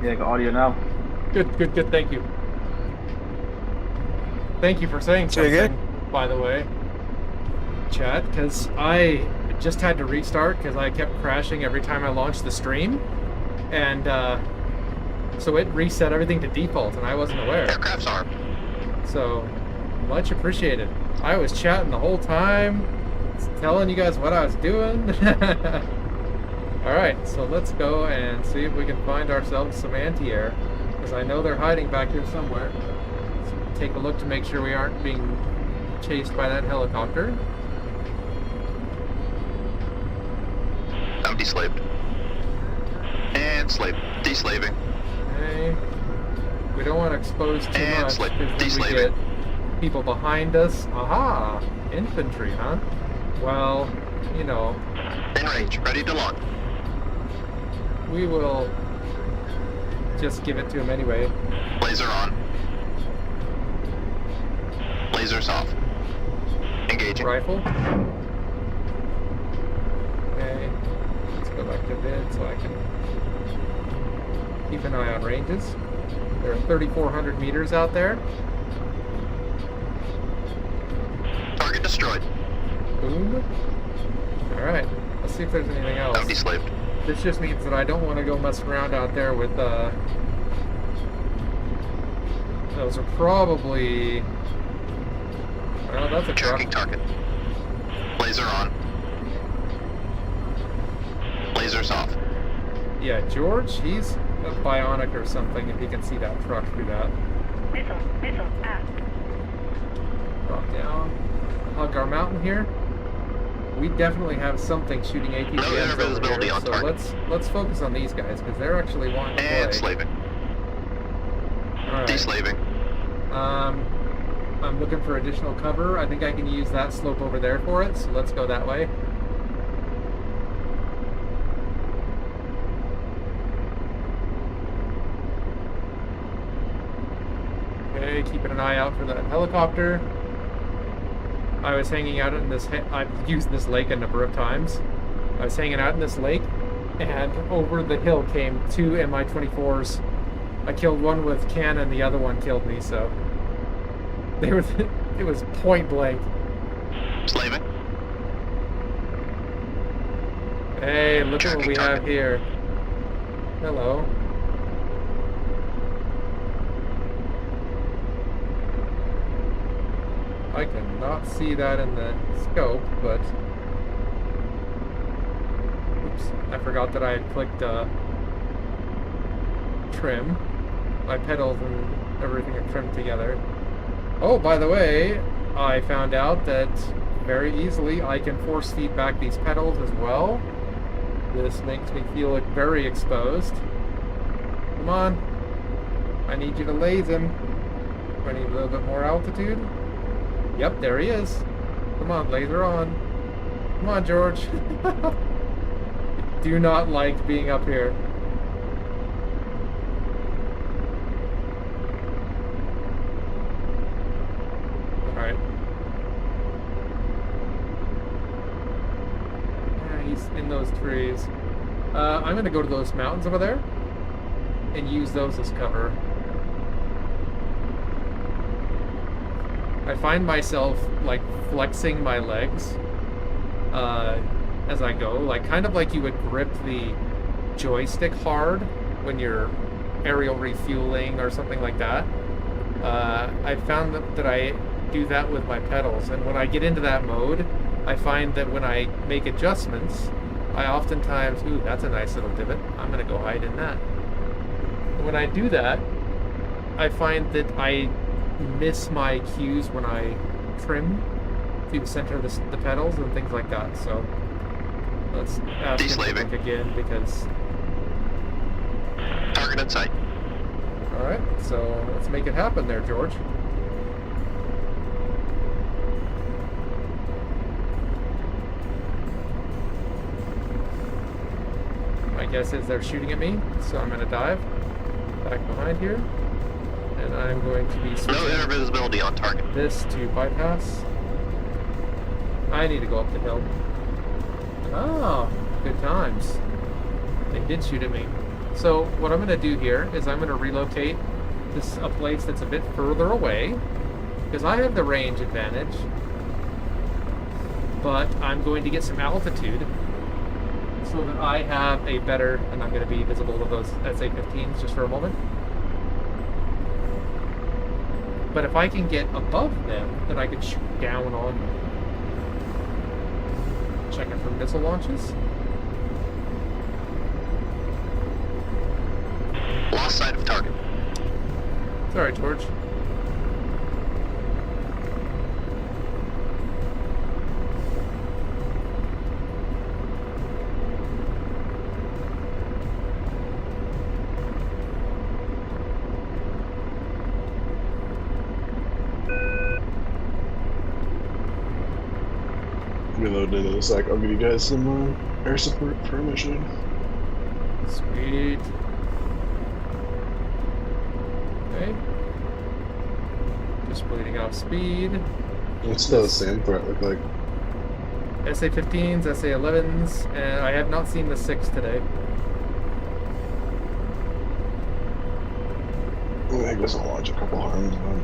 Yeah, got audio now. Good, good, good. Thank you. Thank you for saying So you're something, by the way, chat, because I just had to restart because I kept crashing every time I launched the stream. And so it reset everything to default, and I wasn't aware. Aircraft's armed. So, much appreciated. I was chatting the whole time, telling you guys what I was doing. Alright, so let's go and see if we can find ourselves some anti-air, because I know they're hiding back here somewhere. So take a look to make sure we aren't being chased by that helicopter. I'm deslaved. And slave. Deslaving. Okay. We don't want to expose too And much, because then we get people behind us. Aha! Infantry, huh? Well, you know. In range. Ready to launch. We will just give it to him anyway. Laser on. Lasers off. Engaging. Rifle. Okay. Let's go back to bid so I can keep an eye on ranges. There are 3,400 meters out there. Target destroyed. Boom. Alright. Let's see if there's anything else. I'm deslaved. This just means that I don't want to go mess around out there with, those are probably... Well, that's a truck. Tracking target. Laser on. Lasers off. Yeah, George, he's a bionic or something if he can see that truck through that. Missile out. Drop down. Hug our mountain here. We definitely have something shooting ATGMs No over visibility here, on so target. let's focus on these guys because they're actually wanting to And play. slaving. All right. Deslaving. I'm looking for additional cover. I think I can use that slope over there for it, so let's go that way. Okay, keeping an eye out for that helicopter. I was hanging out in this, I've used this lake a number of times. I was hanging out in this lake, and over the hill came two Mi-24s. I killed one with cannon, the other one killed me, so... They were, it was point blank. Slaving. Hey, look at what we have here. Hello. I cannot see that in the scope, but... Oops, I forgot that I had clicked trim. My pedals and everything are trimmed together. Oh, by the way, I found out that very easily I can force feed back these pedals as well. This makes me feel very exposed. Come on. I need you to laze him. I need a little bit more altitude. Yep, there he is. Come on, laser on. Come on, George. Do not like being up here. Alright. Yeah, he's in those trees. I'm gonna go to those mountains over there and use those as cover. I find myself, like, flexing my legs as I go, like, kind of like you would grip the joystick hard when you're aerial refueling or something like that. I found that I do that with my pedals, and when I get into that mode, I find that when I make adjustments, I oftentimes, ooh, that's a nice little divot, I'm gonna go hide in that. When I do that, I find that I miss my cues when I trim to center the pedals and things like that. So let's ask him to look again because. Target in sight. All right, so let's make it happen there, George. My guess is they're shooting at me, so I'm gonna dive back behind here. And I'm going to be No inner visibility on target. This to bypass. I need to go up the hill. Oh, good times. They did shoot at me. So what I'm going to do here is I'm going to relocate this a place that's a bit further away because I have the range advantage, but I'm going to get some altitude so that I have a better, and I'm going to be visible to those SA-15s just for a moment. But if I can get above them, then I can shoot down on them. Checking for missile launches. Lost sight of target. It's alright, George. Reload into this. Like, I'll give you guys some air support for a mission. Sweet. Okay. Just bleeding off speed. What's the SAM threat look like? SA-15s, SA-11s, and I have not seen the 6 today. I guess I'll launch a couple harms then.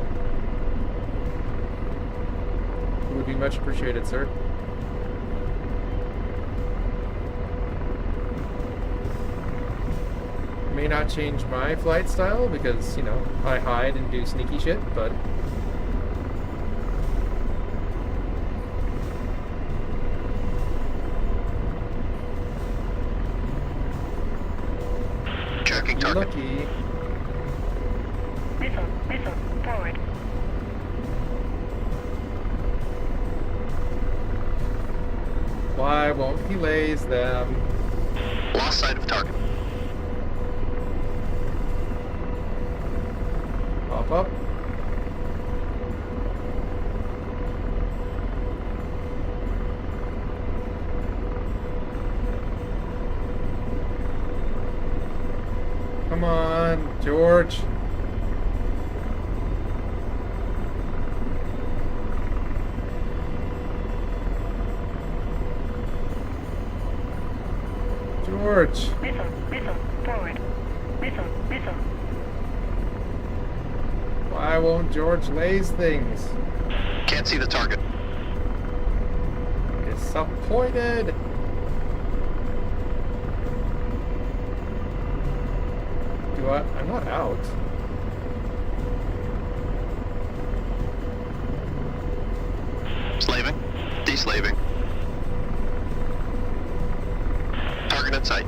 It would be much appreciated, sir. May not change my flight style because, you know, I hide and do sneaky shit, but Checking target. lucky. Missile, forward. Why won't he laze them? Lost sight of target. Pop up. Come on, George. George. Missile, forward. Missile. Why won't George laze things? Can't see the target. Disappointed. I'm not out. Slaving. Deslaving. Target in sight.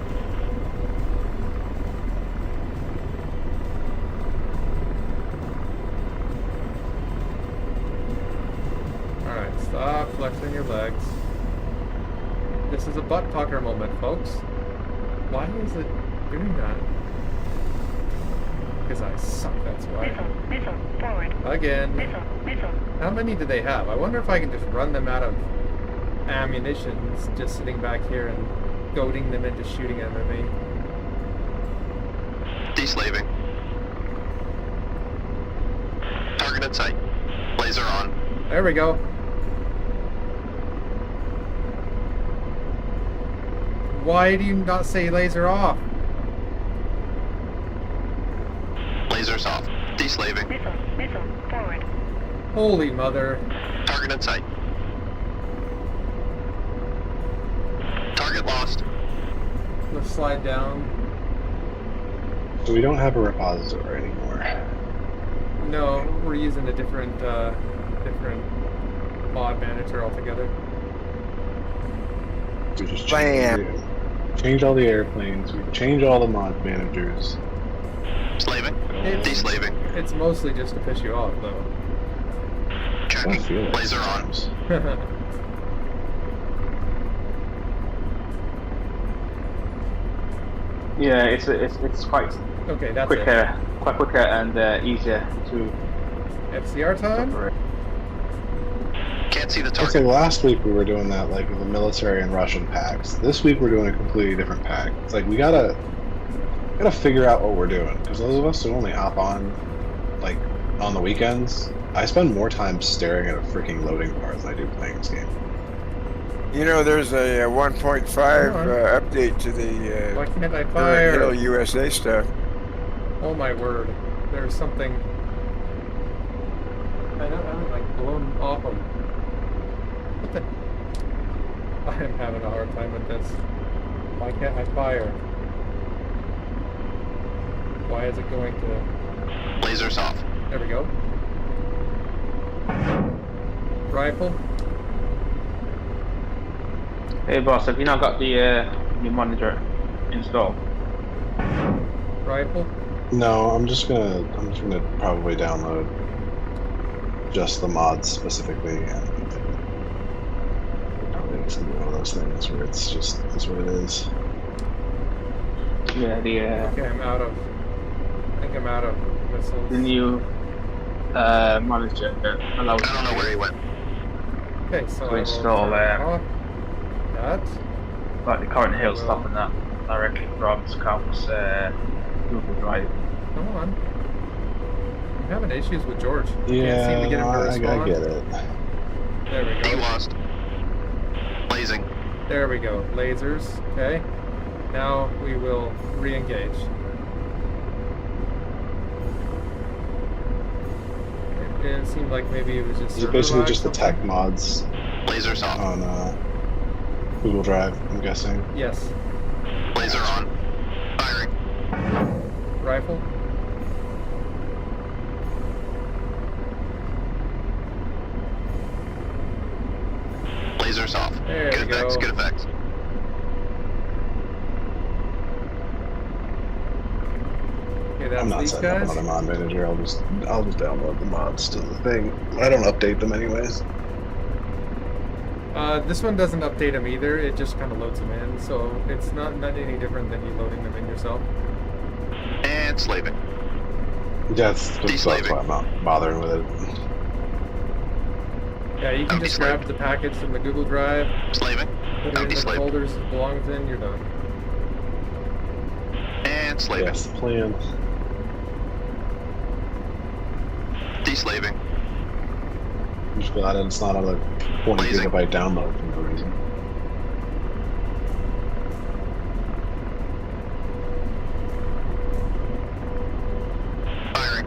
Alright, stop flexing your legs. This is a butt pucker moment, folks. Why is it doing that? Because I suck, that's why. Missile, forward. Again. Missile. How many do they have? I wonder if I can just run them out of ammunition, just sitting back here and goading them into shooting at me. Deslaving. Target in sight. Laser on. There we go. Why do you not say laser off? Lasers off. Deslaving. Missile, forward. Holy mother. Target in sight. Target lost. Let's slide down. So we don't have a repository anymore. No, we're using a different mod manager altogether. We just Bam! change all the airplanes. We change all the mod managers. Slaving. It's- Deslaving. It's mostly just to piss you off, though. I Checking. feel like Laser on. sometimes. Yeah, it's quite Okay, that's quicker, quite quicker and easier to it. FCR time? operate. Can't see the I'd say target. last week we were doing that like with the military and Russian packs. This week we're doing a completely different pack. It's like we gotta figure out what we're doing because those of us who only hop on like on the weekends, I spend more time staring at a freaking loading bar than I do playing this game. You know, there's a 1.5 Come on. update to the Why can't I Hill fire? USA stuff. Oh my word. There's something. I'm like blown off of. What the? I am having a hard time with this. Why can't I fire? Why is it going to. Lasers off. There we go. Rifle. Hey boss, have you not got the your monitor installed? Rifle. No, I'm just gonna probably download just the mods specifically, and I think it's gonna be one of those things where it's just that's what it is. Yeah, the Okay, I'm out of. I think I'm out of missiles. the new monitor that allows I don't know where he went. Okay, so to I will install turn off that. like the current hill stuff and that directly from Scout's Google Drive. Come on. I'm having issues with George. Can't seem Yeah, to get him to I respond. get it. There we He go. lost. Blazing. There we go. Lasers. Okay. Now we will re-engage. It seemed like maybe it was just. Is it server basically lag just the something? tech mods Lasers off. on Google Drive? I'm guessing. Yes. Laser on. Firing. Rifle. Lasers off. There Good we effects. go. Good effects. Okay, that's I'm not these setting up guys. another mod manager. I'll just download the mods to the thing. I don't update them anyways. This one doesn't update them either. It just kind of loads them in, so it's not any different than you loading them in yourself. And slaving. That's why Deslaving. I'm not bothering with it. Yeah, you can Empty just slave. grab the package from the Google Drive, Slaving. put it Empty in the slave. folders it belongs in, you're done. And slaving. Yes, the plan. Deslaving. I'm just glad it's not a 20 Blazing. gigabyte download for no reason. Firing.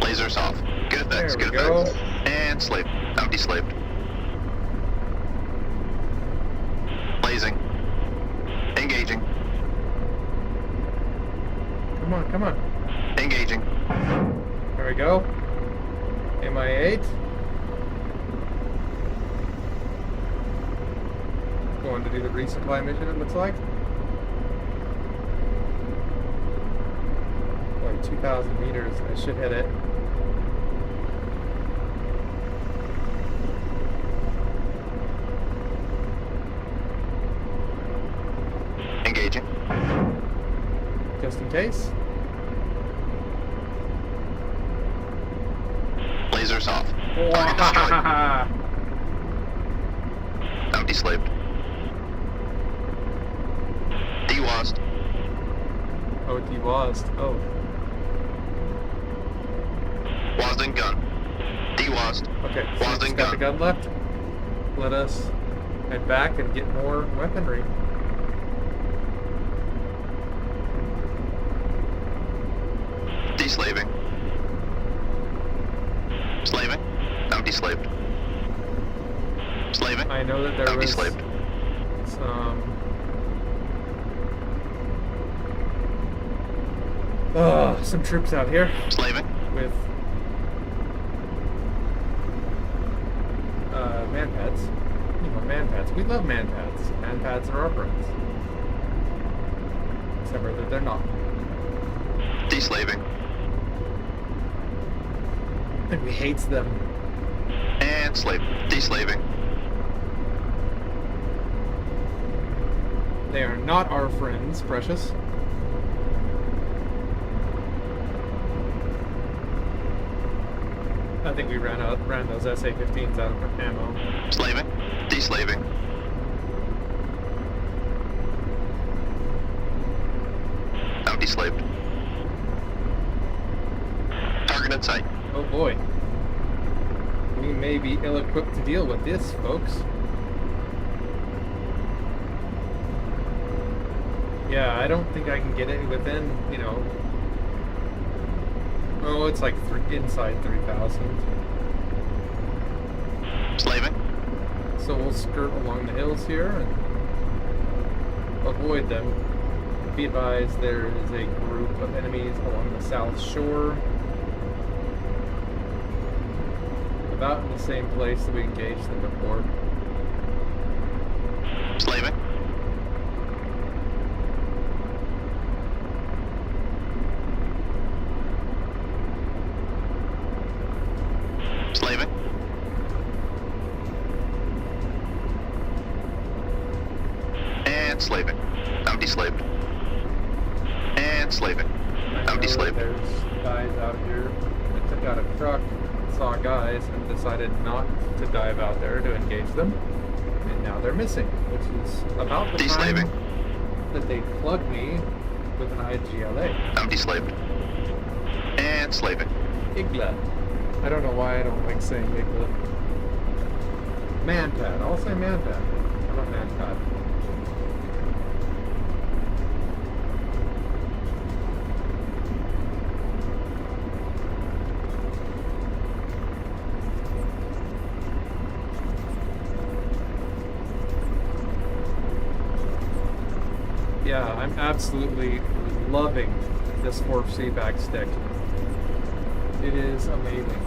Lasers off. Good effects. There we Good go. effects. And slave. Empty slaved. Blazing. Engaging. Come on, come on. Engaging. There we go. MI8. Going to do the resupply mission, it looks like. Like 2,000 meters. I should hit it. Engaging. Just in case. Lasers off. Target destroyed. Wow. Empty slaved. Dewast. Oh, dewased. Oh. Wasden gun. Dewast. Okay, so Wasden just got the gun. gun left. Let us head back and get more weaponry. Deslaving. Slaving. Empty slaved. Slaving. I know that there Empty was slaved. some... some troops out here Slaving. with man pads. You know, man pads. We love man pads. Man pads are our friends. Except for that they're not. Deslaving. And we hates them. And slave. Deslaving. They are not our friends, precious. I think we ran those SA-15s out of ammo. Slaving. Deslaving. I'm deslaved. Target in sight. Oh boy. We may be ill-equipped to deal with this, folks. Yeah, I don't think I can get it within, you know... Oh, it's like inside 3,000. Slaving. So we'll skirt along the hills here and avoid them. Be advised, there is a group of enemies along the south shore. About in the same place that we engaged them before. Slaving. Slaving. And slaving. I'm deslaved. And slaving. I I'm know that deslaved. there's guys out here. I took out a truck, saw guys, and decided not to dive out there to engage them. And now they're missing, which is about the Deslaving. time that they plugged me with an IGLA. I'm deslaved. And slaving. Igla. I don't know why I don't like saying Igla. Manpad. I'll say Manpad. How about Manpad? Yeah, I'm absolutely loving this force feedback stick. It is amazing.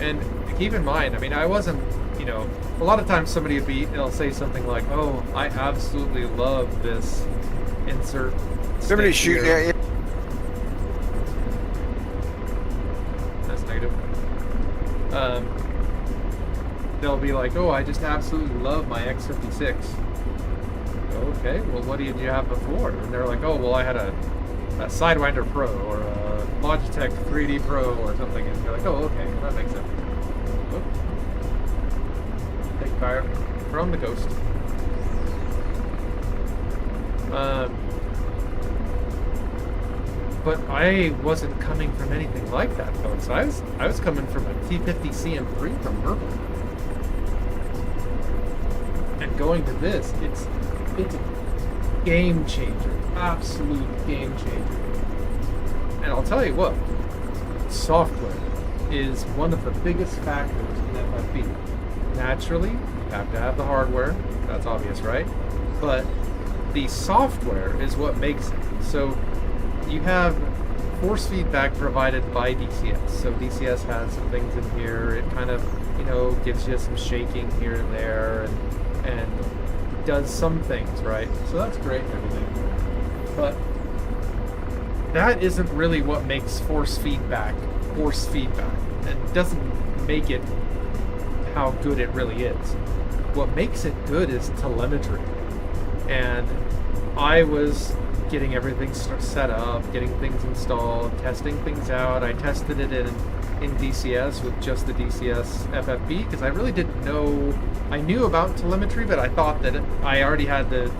And keep in mind, I mean, I wasn't, you know, a lot of times somebody they'll say something like, oh, I absolutely love this insert. Somebody's stick shooting here." at you. That's negative. They'll be like, oh, I just absolutely love my X56. Okay, well, what did you have before? And they're like, oh, well, I had a Sidewinder Pro or a Logitech 3D Pro or something. And you're like, oh, okay, that makes sense. Oop. Take fire from the coast. But I wasn't coming from anything like that, folks. I was coming from a T50 CM3 from Merkel. And going to this, it's a game changer, absolute game changer. And I'll tell you what, software is one of the biggest factors in FFB. Naturally, you have to have the hardware, that's obvious, right? But the software is what makes it. So you have force feedback provided by DCS. So DCS has some things in here. It kind of, you know, gives you some shaking here and there, and does some things, right? So that's great and everything. But that isn't really what makes force feedback. And doesn't make it how good it really is. What makes it good is telemetry. And I was getting everything set up, getting things installed, testing things out. I tested it in DCS with just the DCS FFB because I really didn't know. I knew about telemetry, but I thought that I already had the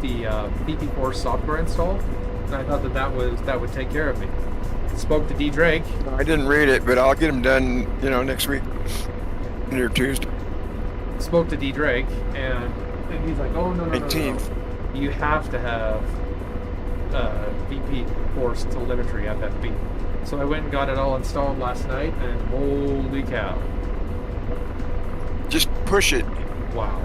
VP4 software installed, and I thought that would take care of me. Spoke to D Drake. I didn't read it, but I'll get them done, you know, next week or Tuesday. Spoke to D Drake, and he's like, "Oh no, 18th. You have to have VP Force telemetry FFB." So I went and got it all installed last night, and holy cow! Just push it. Wow.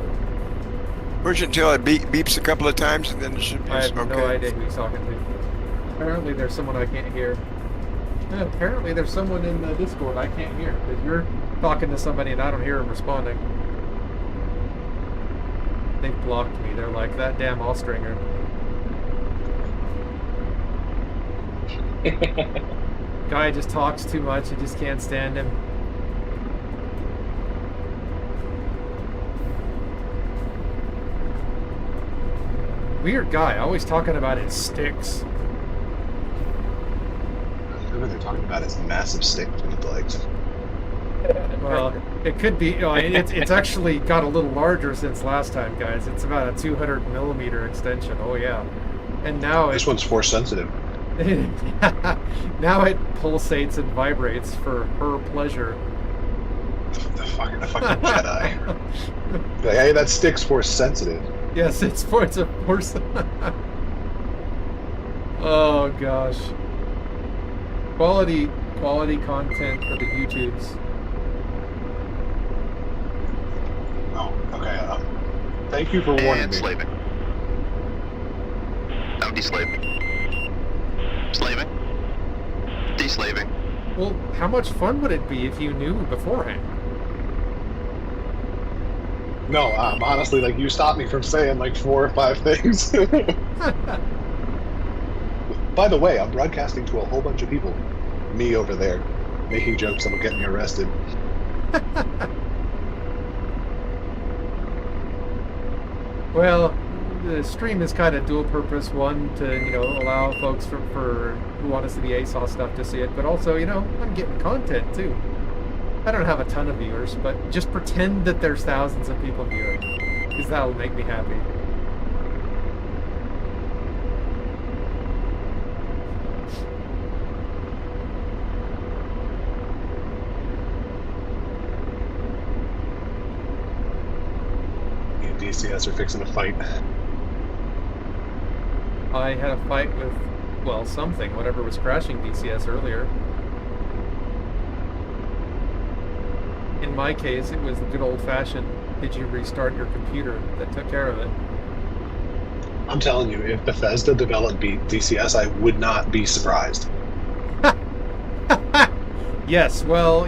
Push it until it beeps a couple of times, and then it should be I have okay. no idea who he's talking to. Apparently, there's someone I can't hear. Yeah, apparently, there's someone in the Discord I can't hear because you're talking to somebody and I don't hear him responding. They blocked me. They're like, that damn Allstringer. Guy just talks too much. I just can't stand him. Weird guy. Always talking about his sticks. they're talking about is massive stick between the legs. Well, it could be. It's actually got a little larger since last time, guys. It's about a 200 millimeter extension. Oh yeah, and now This one's force sensitive. now it pulsates and vibrates for her pleasure. The fucking Jedi. Like, hey, that stick's force sensitive. Yes, it's a force. Oh gosh, quality content for the YouTubes. Oh, okay. Thank you for warning And me. slaving. I'm deslaving. Slaving. Deslaving. Well, how much fun would it be if you knew beforehand? No, honestly, like, you stopped me from saying like 4 or 5 things. By the way, I'm broadcasting to a whole bunch of people. Me over there, making jokes that'll get me arrested. Well, the stream is kind of dual purpose. One, to allow folks for who want to see the ASAW stuff to see it, but also I'm getting content too. I don't have a ton of viewers, but just pretend that there's thousands of people viewing, because that'll make me happy. Me and DCS are fixing a fight. I had a fight with, well, something, whatever was crashing DCS earlier. In my case, it was the good old-fashioned, did you restart your computer, that took care of it. I'm telling you, if Bethesda developed DCS, I would not be surprised. Yes, well,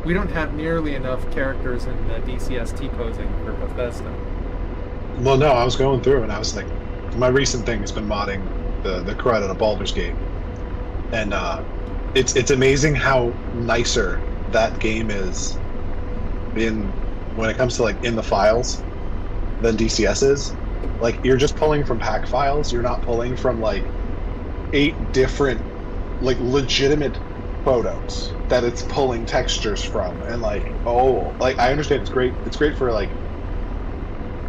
we don't have nearly enough characters in DCS T-posing for Bethesda. Well, no, I was going through and I was like, my recent thing has been modding the crud out of Baldur's Gate, and it's amazing how nicer that game is when it comes to like in the files than DCS is. Like, you're just pulling from pack files. You're not pulling from like 8 different like legitimate photos that it's pulling textures from, and like, I understand it's great for like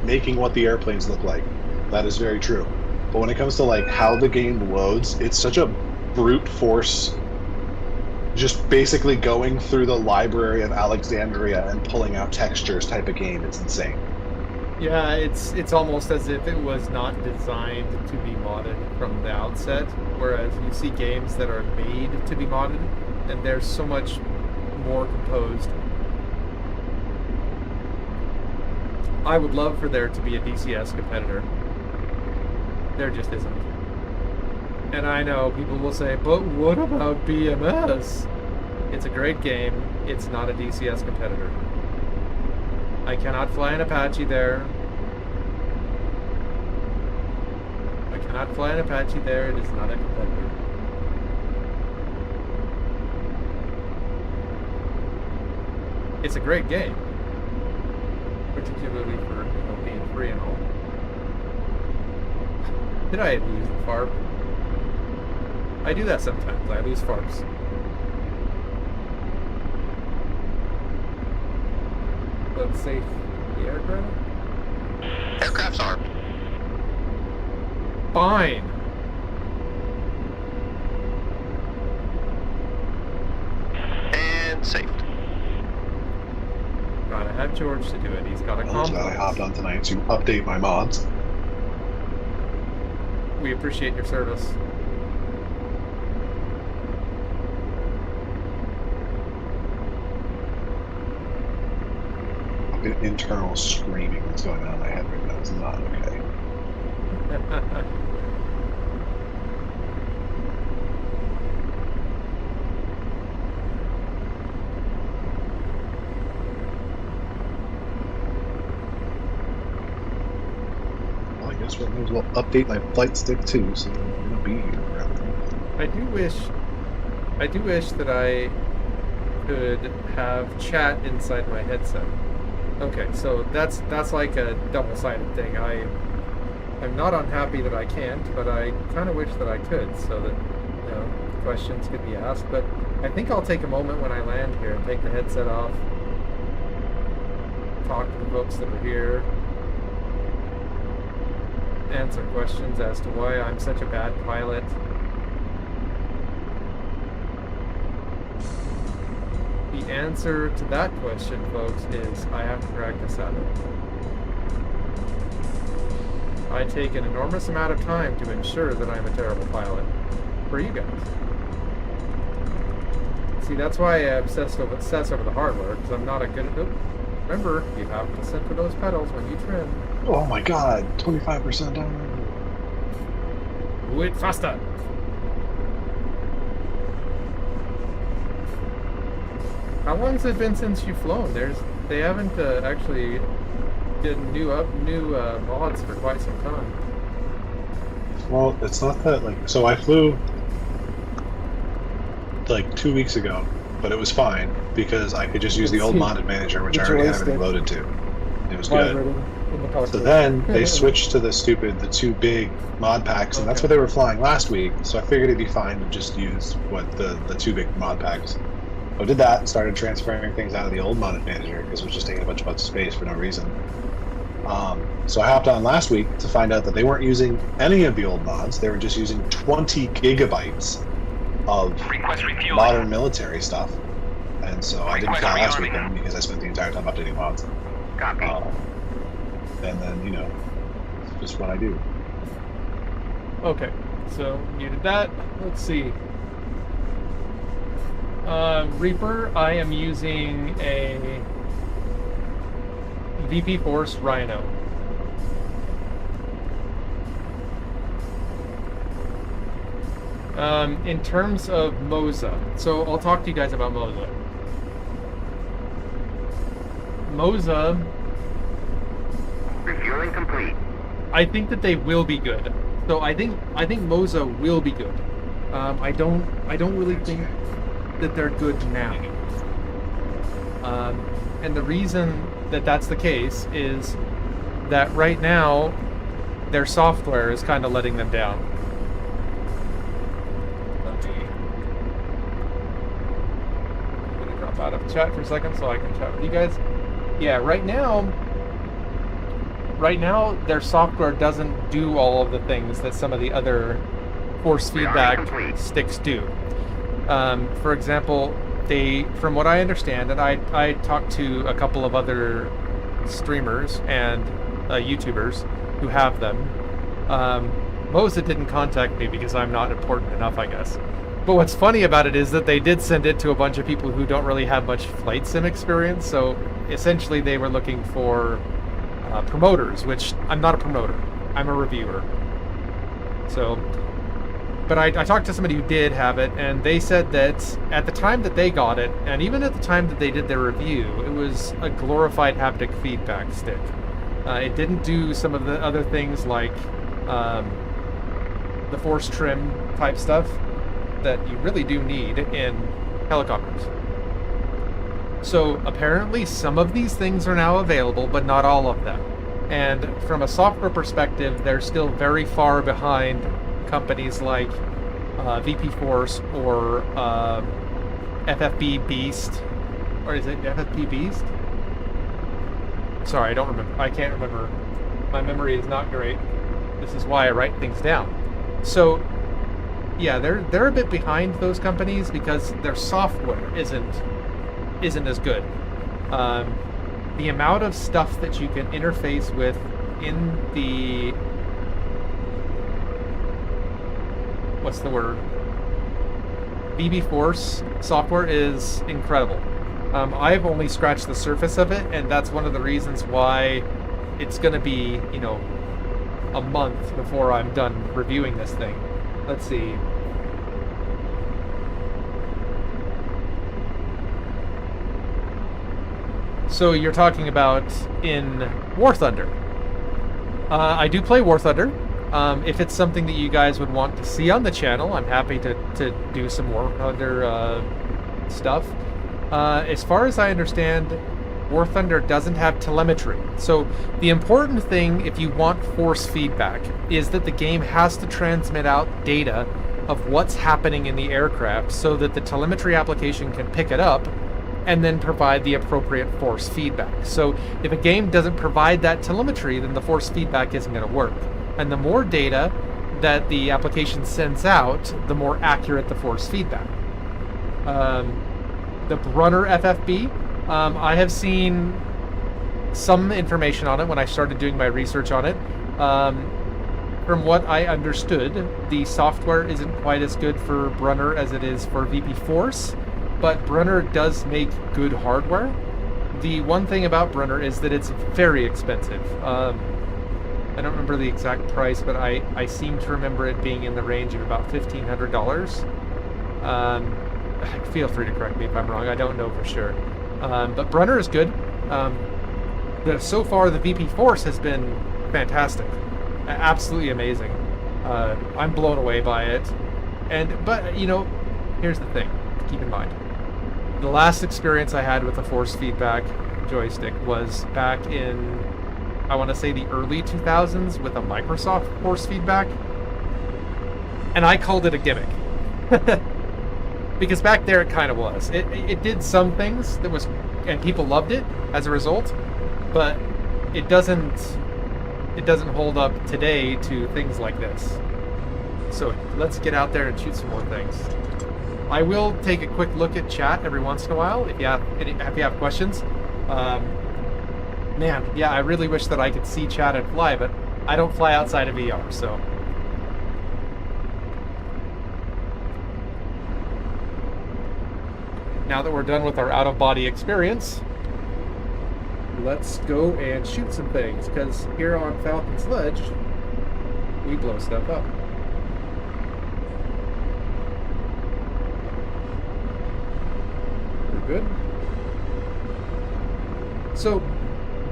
making what the airplanes look like. That is very true. But when it comes to like how the game loads, it's such a brute force, just basically going through the library of Alexandria and pulling out textures type of game. It's insane. Yeah, it's almost as if it was not designed to be modded from the outset, whereas you see games that are made to be modded, and they're so much more composed. I would love for there to be a DCS competitor. There just isn't. And I know people will say, but what about BMS? It's a great game. It's not a DCS competitor. I cannot fly an Apache there. I cannot fly an Apache there. It is not a competitor. It's a great game, particularly for being free and all. Did I lose the farp? I do that sometimes. I lose farps. Let's safe the aircraft. Aircraft's armed. Fine. And saved. Gotta have George to do it. He's got a That's why I hopped on tonight to update my mods. We appreciate your service. Internal screaming that's going on in my head right now. It's not okay. Well, I guess what, may as well update my flight stick too, so I'm gonna be here forever. I do wish that I could have chat inside my headset. Okay, so that's like a double-sided thing. I'm not unhappy that I can't, but I kind of wish that I could, so that questions could be asked, but I think I'll take a moment when I land here and take the headset off, talk to the folks that are here, answer questions as to why I'm such a bad pilot. The answer to that question, folks, is I have to practice at it. I take an enormous amount of time to ensure that I'm a terrible pilot for you guys. See, that's why I obsess over the hardware, because I'm not a good... Oh, remember, you have to center those pedals when you trim. Oh my god, 25% down. Do it faster! How long has it been since you've flown? They haven't actually did new mods for quite some time. Well, it's not that, like, so I flew like 2 weeks ago, but it was fine because I could just use the old modded manager, which I already had everything loaded to. It was good. So then they switched to the two big mod packs, and that's what they were flying last week. So I figured it'd be fine to just use the two big mod packs. I did that and started transferring things out of the old modded manager because it was just taking a bunch of space for no reason. So I hopped on last week to find out that they weren't using any of the old mods. They were just using 20 gigabytes of modern military stuff. And so I didn't fly last weekend because I spent the entire time updating mods. Copy. And then, you know, it's just what I do. Okay, so muted that. Let's see. Reaper, I am using a VP Force Rhino. In terms of Moza, so I'll talk to you guys about Moza. Moza, Refueling complete. I think that they will be good. So I think Moza will be good. I don't really think that they're good now. And the reason that that's the case is that right now their software is kind of letting them down. I'm gonna drop out of the chat for a second so I can chat with you guys. Yeah, right now their software doesn't do all of the things that some of the other force feedback sticks do. For example, from what I understand, and I talked to a couple of other streamers and YouTubers who have them. Moza didn't contact me because I'm not important enough, I guess. But what's funny about it is that they did send it to a bunch of people who don't really have much flight sim experience. So essentially, they were looking for promoters, which I'm not a promoter. I'm a reviewer. So. But I talked to somebody who did have it, and they said that at the time that they got it, and even at the time that they did their review, it was a glorified haptic feedback stick. It didn't do some of the other things like the force trim type stuff that you really do need in helicopters. So apparently some of these things are now available, but not all of them. And from a software perspective, they're still very far behind companies like VP Force or FFB Beast, or is it FFB Beast? Sorry, I don't remember. I can't remember. My memory is not great. This is why I write things down. So, yeah, they're a bit behind those companies because their software isn't as good. The amount of stuff that you can interface with in the what's the word? VB Force software is incredible. I've only scratched the surface of it, and that's one of the reasons why it's going to be, you know, a month before I'm done reviewing this thing. Let's see. So you're talking about in War Thunder. I do play War Thunder. If it's something that you guys would want to see on the channel, I'm happy to do some War Thunder stuff. As far as I understand, War Thunder doesn't have telemetry. So the important thing, if you want force feedback, is that the game has to transmit out data of what's happening in the aircraft so that the telemetry application can pick it up and then provide the appropriate force feedback. So if a game doesn't provide that telemetry, then the force feedback isn't going to work. And the more data that the application sends out, the more accurate the force feedback. The Brunner FFB, I have seen some information on it when I started doing my research on it. From what I understood, the software isn't quite as good for Brunner as it is for VP Force, but Brunner does make good hardware. The one thing about Brunner is that it's very expensive. I don't remember the exact price, but I seem to remember it being in the range of about $1,500. Feel free to correct me if I'm wrong. I don't know for sure. But Brunner is good. So far, the VP Force has been fantastic. Absolutely amazing. I'm blown away by it. But, you know, here's the thing to keep in mind. The last experience I had with a force feedback joystick was back in, I want to say, the early 2000s with a Microsoft force feedback. And I called it a gimmick. Because back there it kind of was. It did some things that was, and people loved it as a result, but it doesn't hold up today to things like this. So let's get out there and shoot some more things. I will take a quick look at chat every once in a while if you have questions. Man, yeah, I really wish that I could see chat and fly, but I don't fly outside of VR, so. Now that we're done with our out-of-body experience, let's go and shoot some things, because here on Falcon's Ledge, we blow stuff up. We're good. So,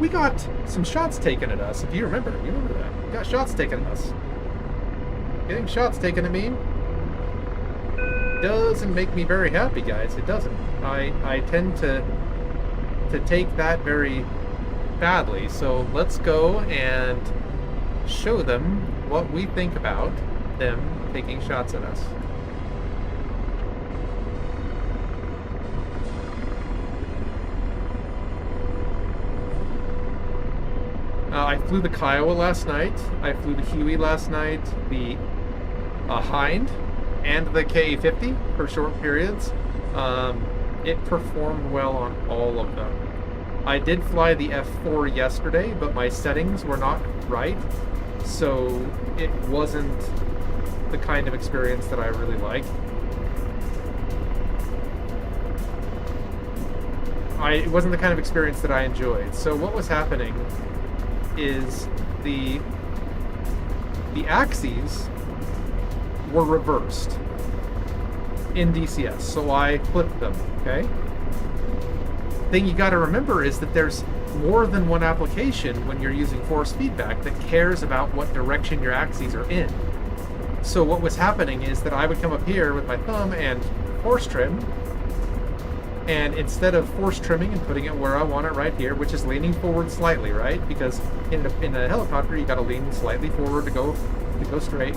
we got some shots taken at us, if you remember. You remember that. We got shots taken at us. Getting shots taken at me doesn't make me very happy, guys. It doesn't. I tend to take that very badly. So let's go and show them what we think about them taking shots at us. I flew the Kiowa last night. I flew the Huey last night. The Hind and the KA-50 for short periods. It performed well on all of them. I did fly the F4 yesterday, but my settings were not right, so it wasn't the kind of experience that I really like. It wasn't the kind of experience that I enjoyed. So what was happening is the axes were reversed in DCS, so I flipped them, okay? Thing you gotta remember is that there's more than one application when you're using force feedback that cares about what direction your axes are in. So what was happening is that I would come up here with my thumb and force trim, and instead of force trimming and putting it where I want it right here, which is leaning forward slightly, right? Because in a helicopter you gotta lean slightly forward to go straight.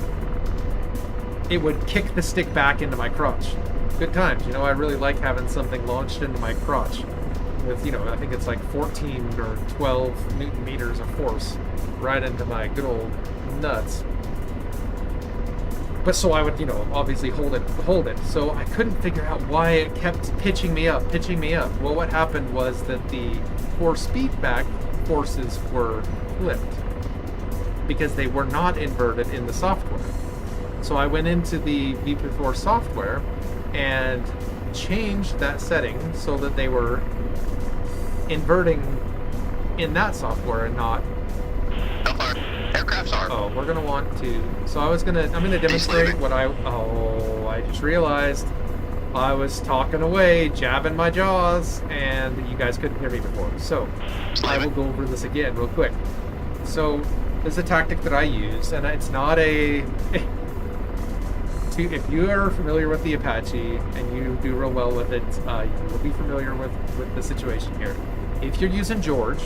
It would kick the stick back into my crotch. Good times. You know, I really like having something launched into my crotch with, you know, I think it's like 14 or 12 Newton meters of force right into my good old nuts. But so I would, you know, obviously hold it. So I couldn't figure out why it kept pitching me up. Well, what happened was that the force feedback forces were flipped because they were not inverted in the software. So I went into the VP4 software and changed that setting so that they were inverting in that software and not. Aircrafts are. Oh, we're gonna want to. So I'm gonna demonstrate what I just realized I was talking away, jabbing my jaws, and you guys couldn't hear me before. So I will go over this again real quick. So there's a tactic that I use, and it's not a. If you are familiar with the Apache and you do real well with it, you will be familiar with the situation here. If you're using George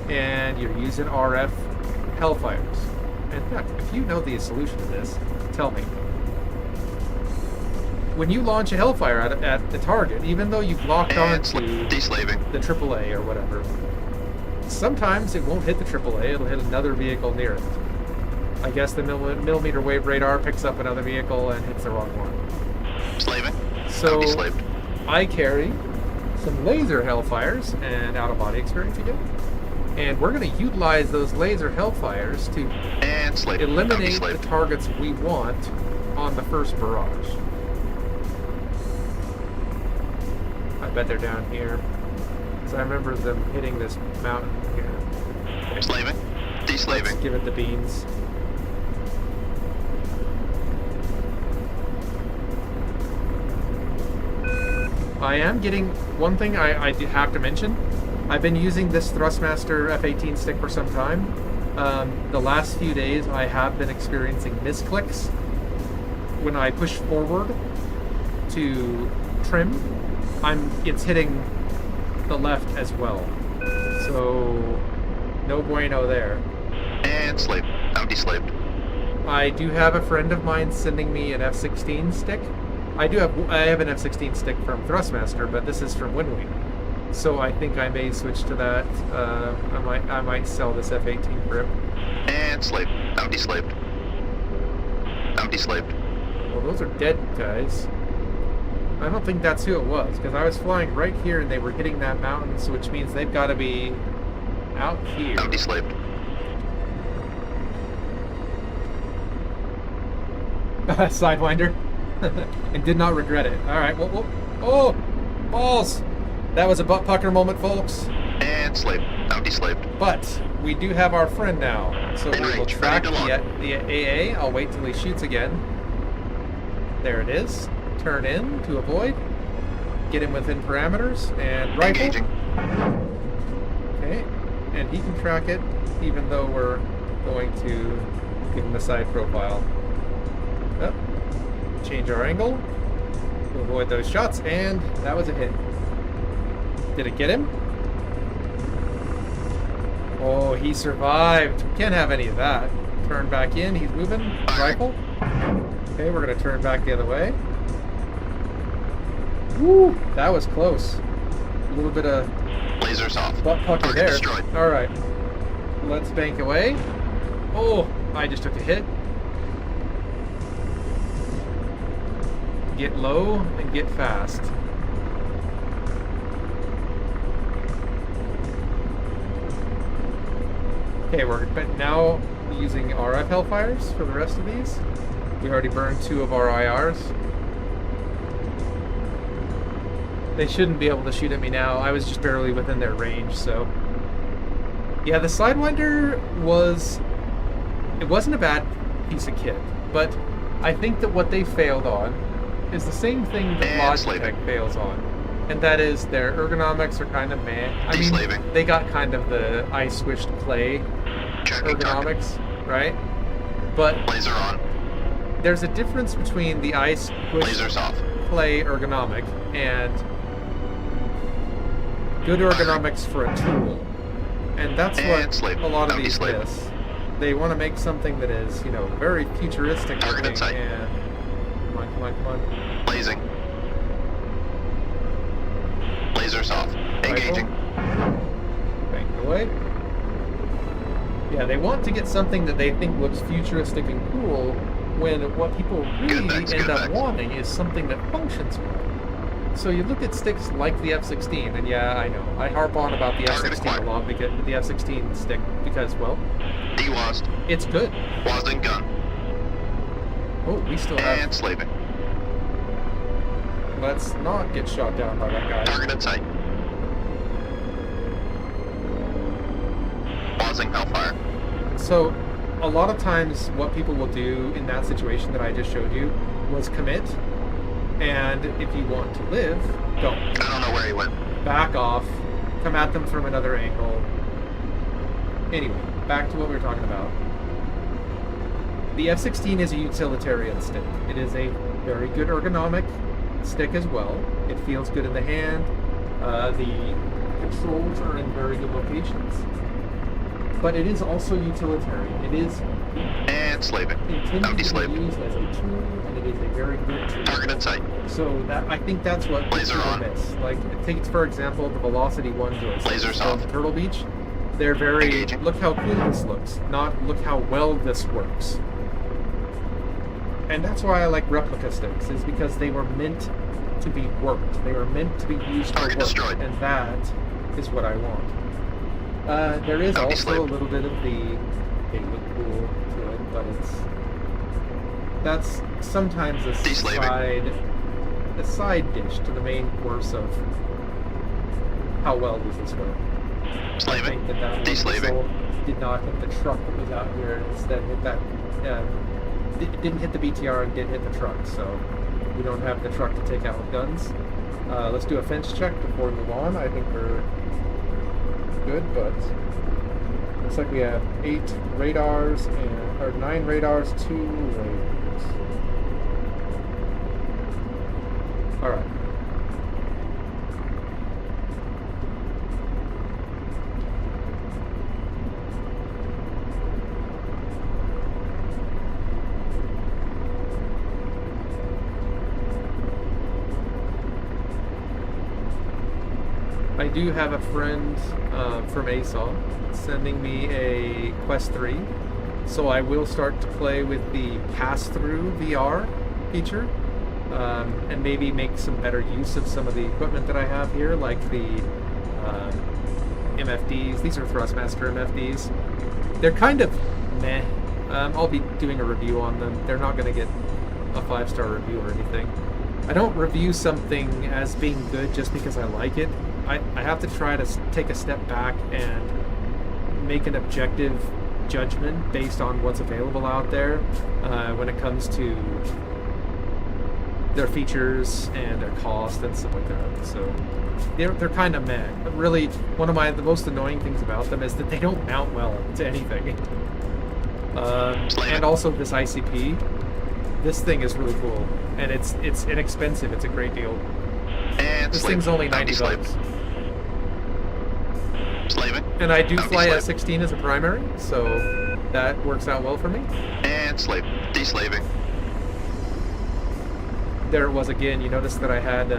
and you're using RF Hellfires, in fact, if you know the solution to this, tell me. when you launch a Hellfire at the target, even though you've locked on to Deslaving. the AAA or whatever, sometimes it won't hit the AAA, it'll hit another vehicle near it. I guess the millimeter wave radar picks up another vehicle and hits the wrong one. Slaving. So Deslaved. I carry some laser Hellfires and out-of-body experience again. And we're going to utilize those laser Hellfires to And slaved. eliminate the Deslaved. targets we want on the first barrage. I bet they're down here. Because I remember them hitting this mountain here. Okay, Slaving. let's Deslaving. give it the beans. I am getting one thing I do have to mention. I've been using this Thrustmaster F18 stick for some time. The last few days I have been experiencing misclicks when I push forward to trim. It's hitting the left as well. So no bueno there. And slaved. I'm deslaved. I do have a friend of mine sending me an F16 stick. I have an F16 stick from Thrustmaster, but this is from Windwing. So I think I may switch to that. I might sell this F18 grip. And slaved. I'm deslaved. I'm deslaved. Well, those are dead guys. I don't think that's who it was, because I was flying right here and they were hitting that mountain, so which means they've got to be out here. I'm deslaved. Sidewinder. And did not regret it. Alright, well, oh! Balls! That was a butt pucker moment, folks. And slaved. I'm deslaved. But we do have our friend now. So In we will range, track ready to lock. the AA. I'll wait till he shoots again. There it is. Turn in to avoid. Get him within parameters. And rifle. Engaging. Okay. And he can track it, even though we're going to give him a side profile. Yep. Change our angle to avoid those shots, and that was a hit. Did it get him? Oh, he survived. Can't have any of that. Turn back in. He's moving. Rifle. Okay, we're going to turn back the other way. Woo! That was close. A little bit of Lasers off. butt pucker Target there. destroyed. Alright. Let's bank away. Oh, I just took a hit. Get low and get fast. Okay, we're now using RF Hellfires for the rest of these. We already burned 2 of our IRs. They shouldn't be able to shoot at me now. I was just barely within their range, so... Yeah, the Sidewinder it wasn't a bad piece of kit, but I think that what they failed on is the same thing that And Logitech slaving. fails on. And that is their ergonomics are kind of meh. I mean, Deslaving. they got kind of the ice-swished clay Checking target. ergonomics, right? But Laser on. there's a difference between the ice-swished Lasers off. play ergonomic and good ergonomics for a tool. And that's And what slave. a lot of Don't be these slave. miss. They want to make something that is, very futuristic Target in looking sight. and come on. Blazing. Lasers off. Engaging. Bank away. Yeah, they want to get something that they think looks futuristic and cool when what people really Good end up effects. wanting is something that functions well. So you look at sticks like the F16, and yeah, I know, I harp on about the Target F16 a acquired. lot, because the F16 stick, because, well, DWASD. it's good. WASD and gun. Oh, we still have... And slaving. Let's not get shot down by that guy. Target in sight. Pausing Hellfire. So, a lot of times what people will do in that situation that I just showed you was commit, and if you want to live, don't. I don't know where he went. Back off, come at them from another angle. Anyway, back to what we were talking about. The F16 is a utilitarian stick. It is a very good ergonomic stick as well. It feels good in the hand. The controls are in very good locations. But it is also utilitarian. It is And slaving. It intended Empty to slave. be used as a tool, and it is a very good tool. Target in sight. So that I think that's what Laser people on. miss. Like, take for example the Velocity 1 joystick Lasers from off. Turtle Beach. They're very, Engaging. look how cool this looks, not look how well this works. And that's why I like replica sticks, is because they were meant to be worked. They were meant to be used for Target work, destroyed. and that is what I want. There is Empty also slave. a little bit of the they look cool to it, but that's sometimes a Deslaving. side dish to the main course of how well does this work. I Slaving. think that Deslaving. missile did not hit the truck that was out here, and instead hit that. It didn't hit the BTR and did hit the truck, so we don't have the truck to take out with guns. Let's do a fence check before we move on. I think we're good, but looks like we have 8 radars or 9 radars, 2 radars. All right. I do have a friend from ASAW sending me a Quest 3, so I will start to play with the pass-through VR feature, and maybe make some better use of some of the equipment that I have here, like the MFDs. These are Thrustmaster MFDs. They're kind of meh. I'll be doing a review on them. They're not going to get a 5-star review or anything. I don't review something as being good just because I like it. I have to try to take a step back and make an objective judgment based on what's available out there when it comes to their features and their cost and stuff like that. So they're kind of meh. But really, one of the most annoying things about them is that they don't mount well to anything. And also this ICP, this thing is really cool, and it's inexpensive. It's a great deal. And This slave. thing's only Empty 90 slave. bucks. Slaving. And I do Empty fly slave. F-16 as a primary, so that works out well for me. And slave. Deslaving. There it was again. You notice that I had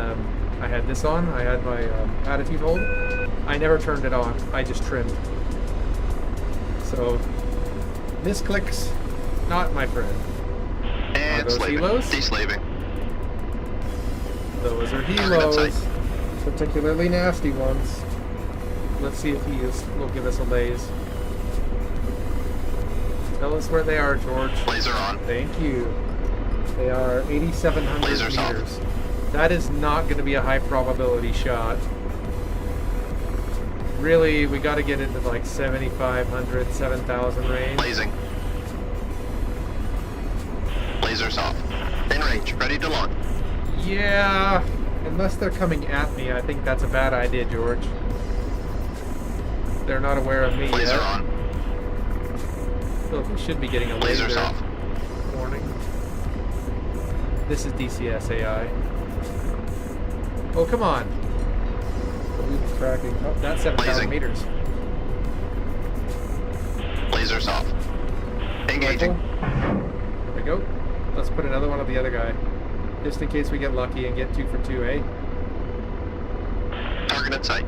this on. I had my attitude hold. I never turned it on. I just trimmed. So misclicks, not my friend. And those slaving. helos? Deslaving. Those are Target in sight. helos, particularly nasty ones. Let's see if will give us a laze. Tell us where they are, George. Laser on. Thank you. They are 8,700 Lasers off. meters. That is not going to be a high probability shot. Really, we got to get into like 7,500, 7,000 range. Blazing. Lasers off. In range. Ready to launch. Yeah, unless they're coming at me, I think that's a bad idea, George. They're not aware of me Laser yet. on. So we should be getting a laser Lasers off. warning. This is DCS AI. Oh, come on. Elite tracking. Oh, that's 7,000 Blazing. meters. Lasers off. Engaging. Rifle. There we go. Let's put another one on the other guy. Just in case we get lucky and get 2 for 2, eh? Target in sight.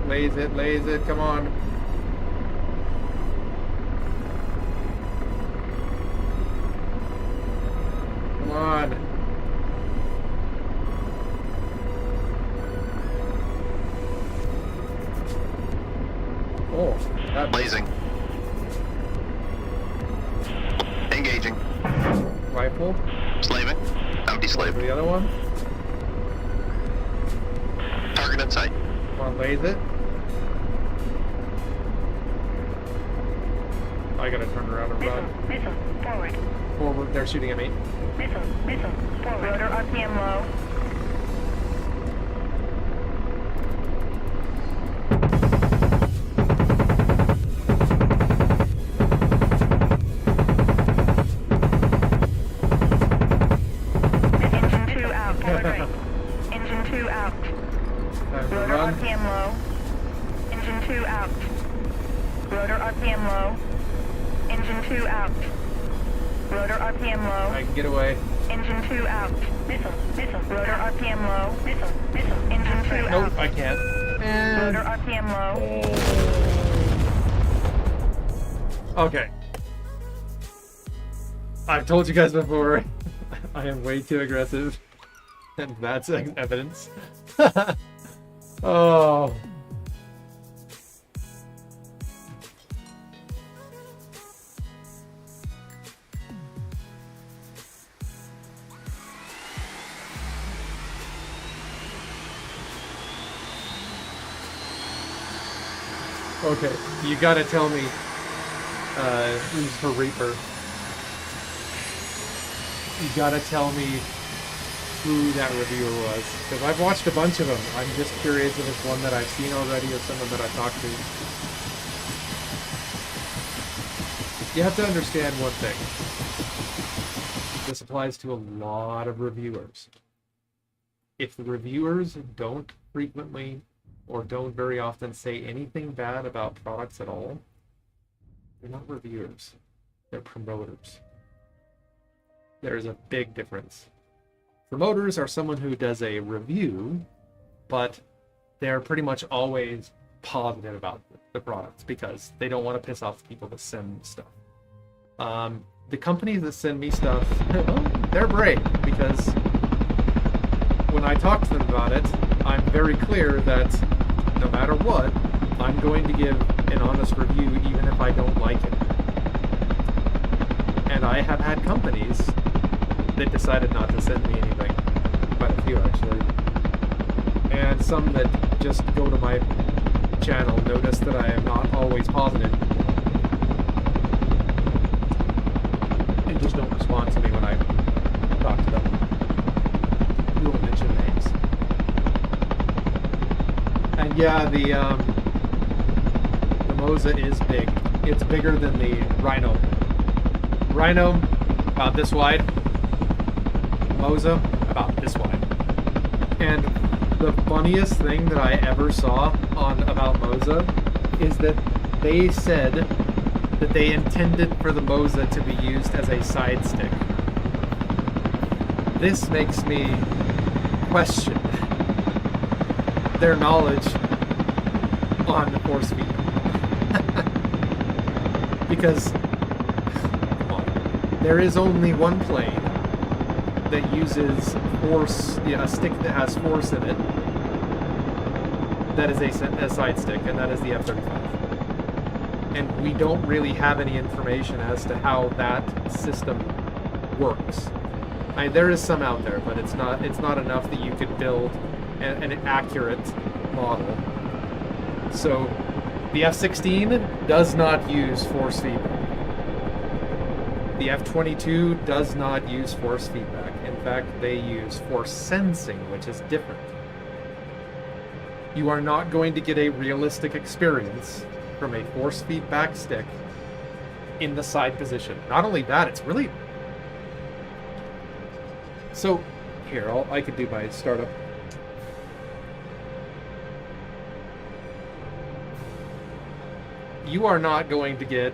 Laze it, come on. Come on. Oh, that Blazing. Engaging. rifle. Slaving. Empty slave. The other one. Target in sight. Come on, laze it. I gotta turn around and Missile, run. missile, forward. Forward, they're shooting at me. Missile, forward. Rotor RPM low. Engine 2 out, forward right. Engine 2 out. Time to Rotor run. RPM low. Engine 2 out. Rotor RPM low. Engine 2 out. Rotor RPM low. I can get away. Engine 2 out. Missile. Rotor RPM low. Missile. Engine 2 Nope, out. I can't. Rotor And... RPM low. Okay. I've told you guys before, I am way too aggressive. And that's evidence. Oh. Okay, you gotta tell me who's for Reaper. You gotta tell me who that reviewer was, because I've watched a bunch of them. I'm just curious if it's one that I've seen already or someone that I've talked to. You have to understand one thing. This applies to a lot of reviewers. If the reviewers don't frequently or don't very often say anything bad about products at all, they're not reviewers. They're promoters. There's a big difference. Promoters are someone who does a review, but they're pretty much always positive about the products because they don't want to piss off the people that send stuff. The companies that send me stuff, they're brave because when I talk to them about it, I'm very clear that no matter what, I'm going to give an honest review even if I don't like it. And I have had companies that decided not to send me anything. Quite a few, actually. And some that just go to my channel notice that I am not always positive. And just don't respond to me when I talk to them. We won't mention names. And yeah, the Moza is big. It's bigger than the Rhino. Rhino, about this wide. Moza, about this wide. And the funniest thing that I ever saw about Moza is that they said that they intended for the Moza to be used as a side stick. This makes me question their knowledge on the force feedback. Because, come on, there is only one plane that uses force, a stick that has force in it, that is a side stick, and that is the F-35. And we don't really have any information as to how that system works. There is some out there, but it's not enough that you could build an accurate model. So the F-16 does not use force feedback. The F-22 does not use force feedback. In fact, they use force sensing, which is different. You are not going to get a realistic experience from a force feedback stick in the side position. Not only that, it's really... So, here, I could do my startup. You are not going to get...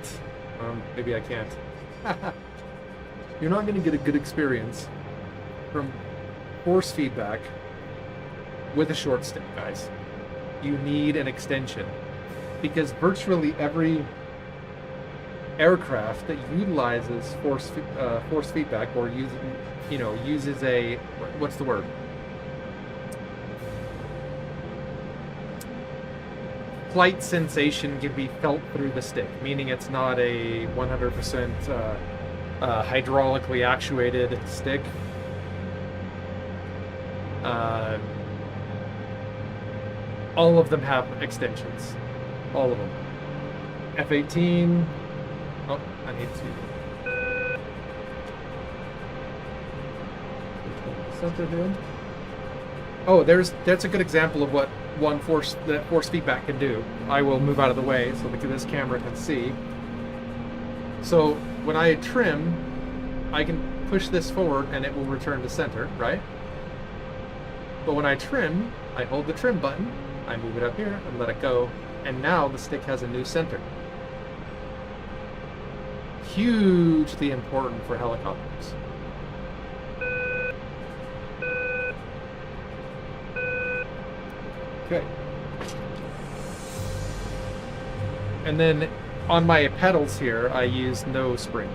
maybe I can't. You're not going to get a good experience from force feedback with a short stick, guys. You need an extension. Because virtually every aircraft that utilizes force feedback or uses a... what's the word? Flight sensation can be felt through the stick, meaning it's not a 100% hydraulically actuated stick. All of them have extensions. All of them. F-18. Oh, I need to. Center here. Oh, that's a good example of what force feedback can do. I will move out of the way so that this camera can see. So when I trim, I can push this forward and it will return to center, right? But when I trim, I hold the trim button, I move it up here and let it go, and now the stick has a new center. hugely important for helicopters. Okay. And then on my pedals here, I use no spring.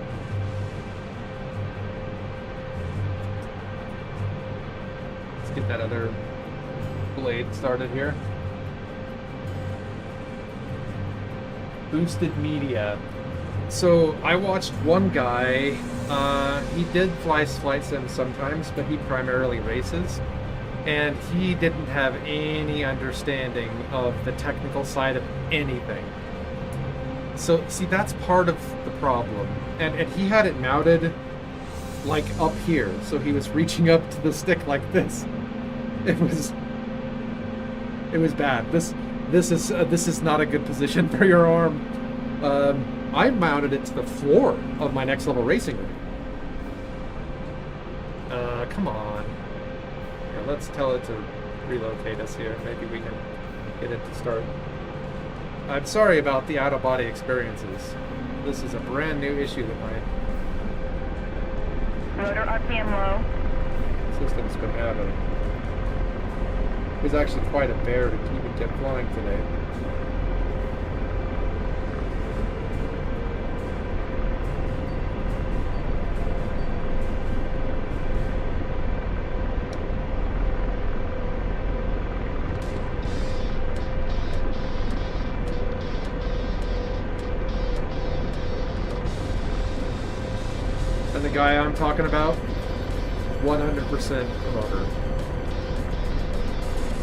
Let's get that other blade started here. Boosted media. So I watched one guy, he did flight sim sometimes, but he primarily races. And he didn't have any understanding of the technical side of anything. So, see, that's part of the problem. And he had it mounted, like, up here. So he was reaching up to the stick like this. It was bad. This is not a good position for your arm. I mounted it to the floor of my next level racing rig. Come on. Here, let's tell it to relocate us here. Maybe we can get it to start. I'm sorry about the out-of-body experiences. This is a brand new issue that my Rotor RPM low. system's been having. It was actually quite a bear to keep it kept flying today. And the guy I'm talking about, 100% promoter.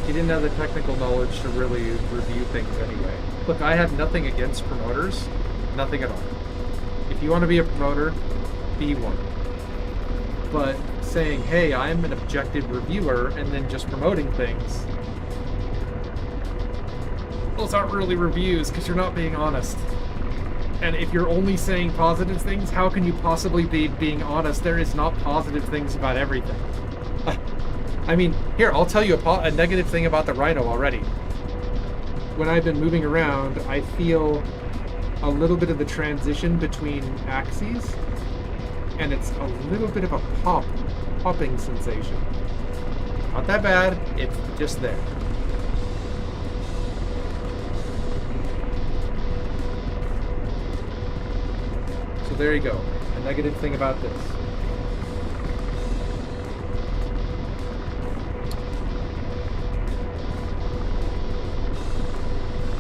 He didn't have the technical knowledge to really review things anyway. Look, I have nothing against promoters, nothing at all. If you want to be a promoter, be one. But saying, hey, I'm an objective reviewer, and then just promoting things, those aren't really reviews because you're not being honest. And if you're only saying positive things, how can you possibly be being honest? There is not positive things about everything. I mean, here, I'll tell you a negative thing about the Rhino already. When I've been moving around, I feel a little bit of the transition between axes, and it's a little bit of a popping sensation. Not that bad, it's just there. So there you go, a negative thing about this.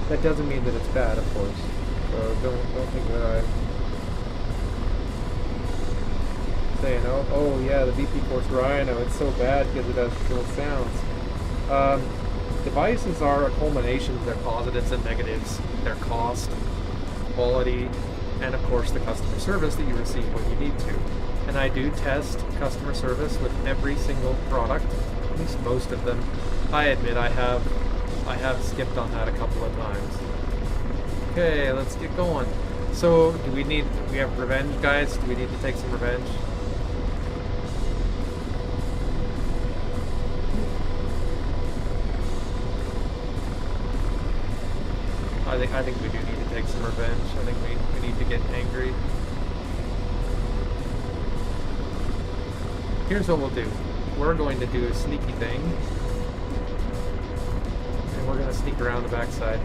That doesn't mean that it's bad, of course. So don't think that I'm saying, oh yeah, the VP Force Rhino, it's so bad because it has cool sounds. Devices are a culmination of their positives and negatives, their cost, quality, and of course the customer service that you receive when you need to. And I do test customer service with every single product, at least most of them. I admit I have skipped on that a couple of times. Okay, let's get going. So, do we have revenge, guys? Do we need to take some revenge? I think we do need to take some revenge. I think we need to get angry. Here's what we'll do. We're going to do a sneaky thing. And we're going to sneak around the backside.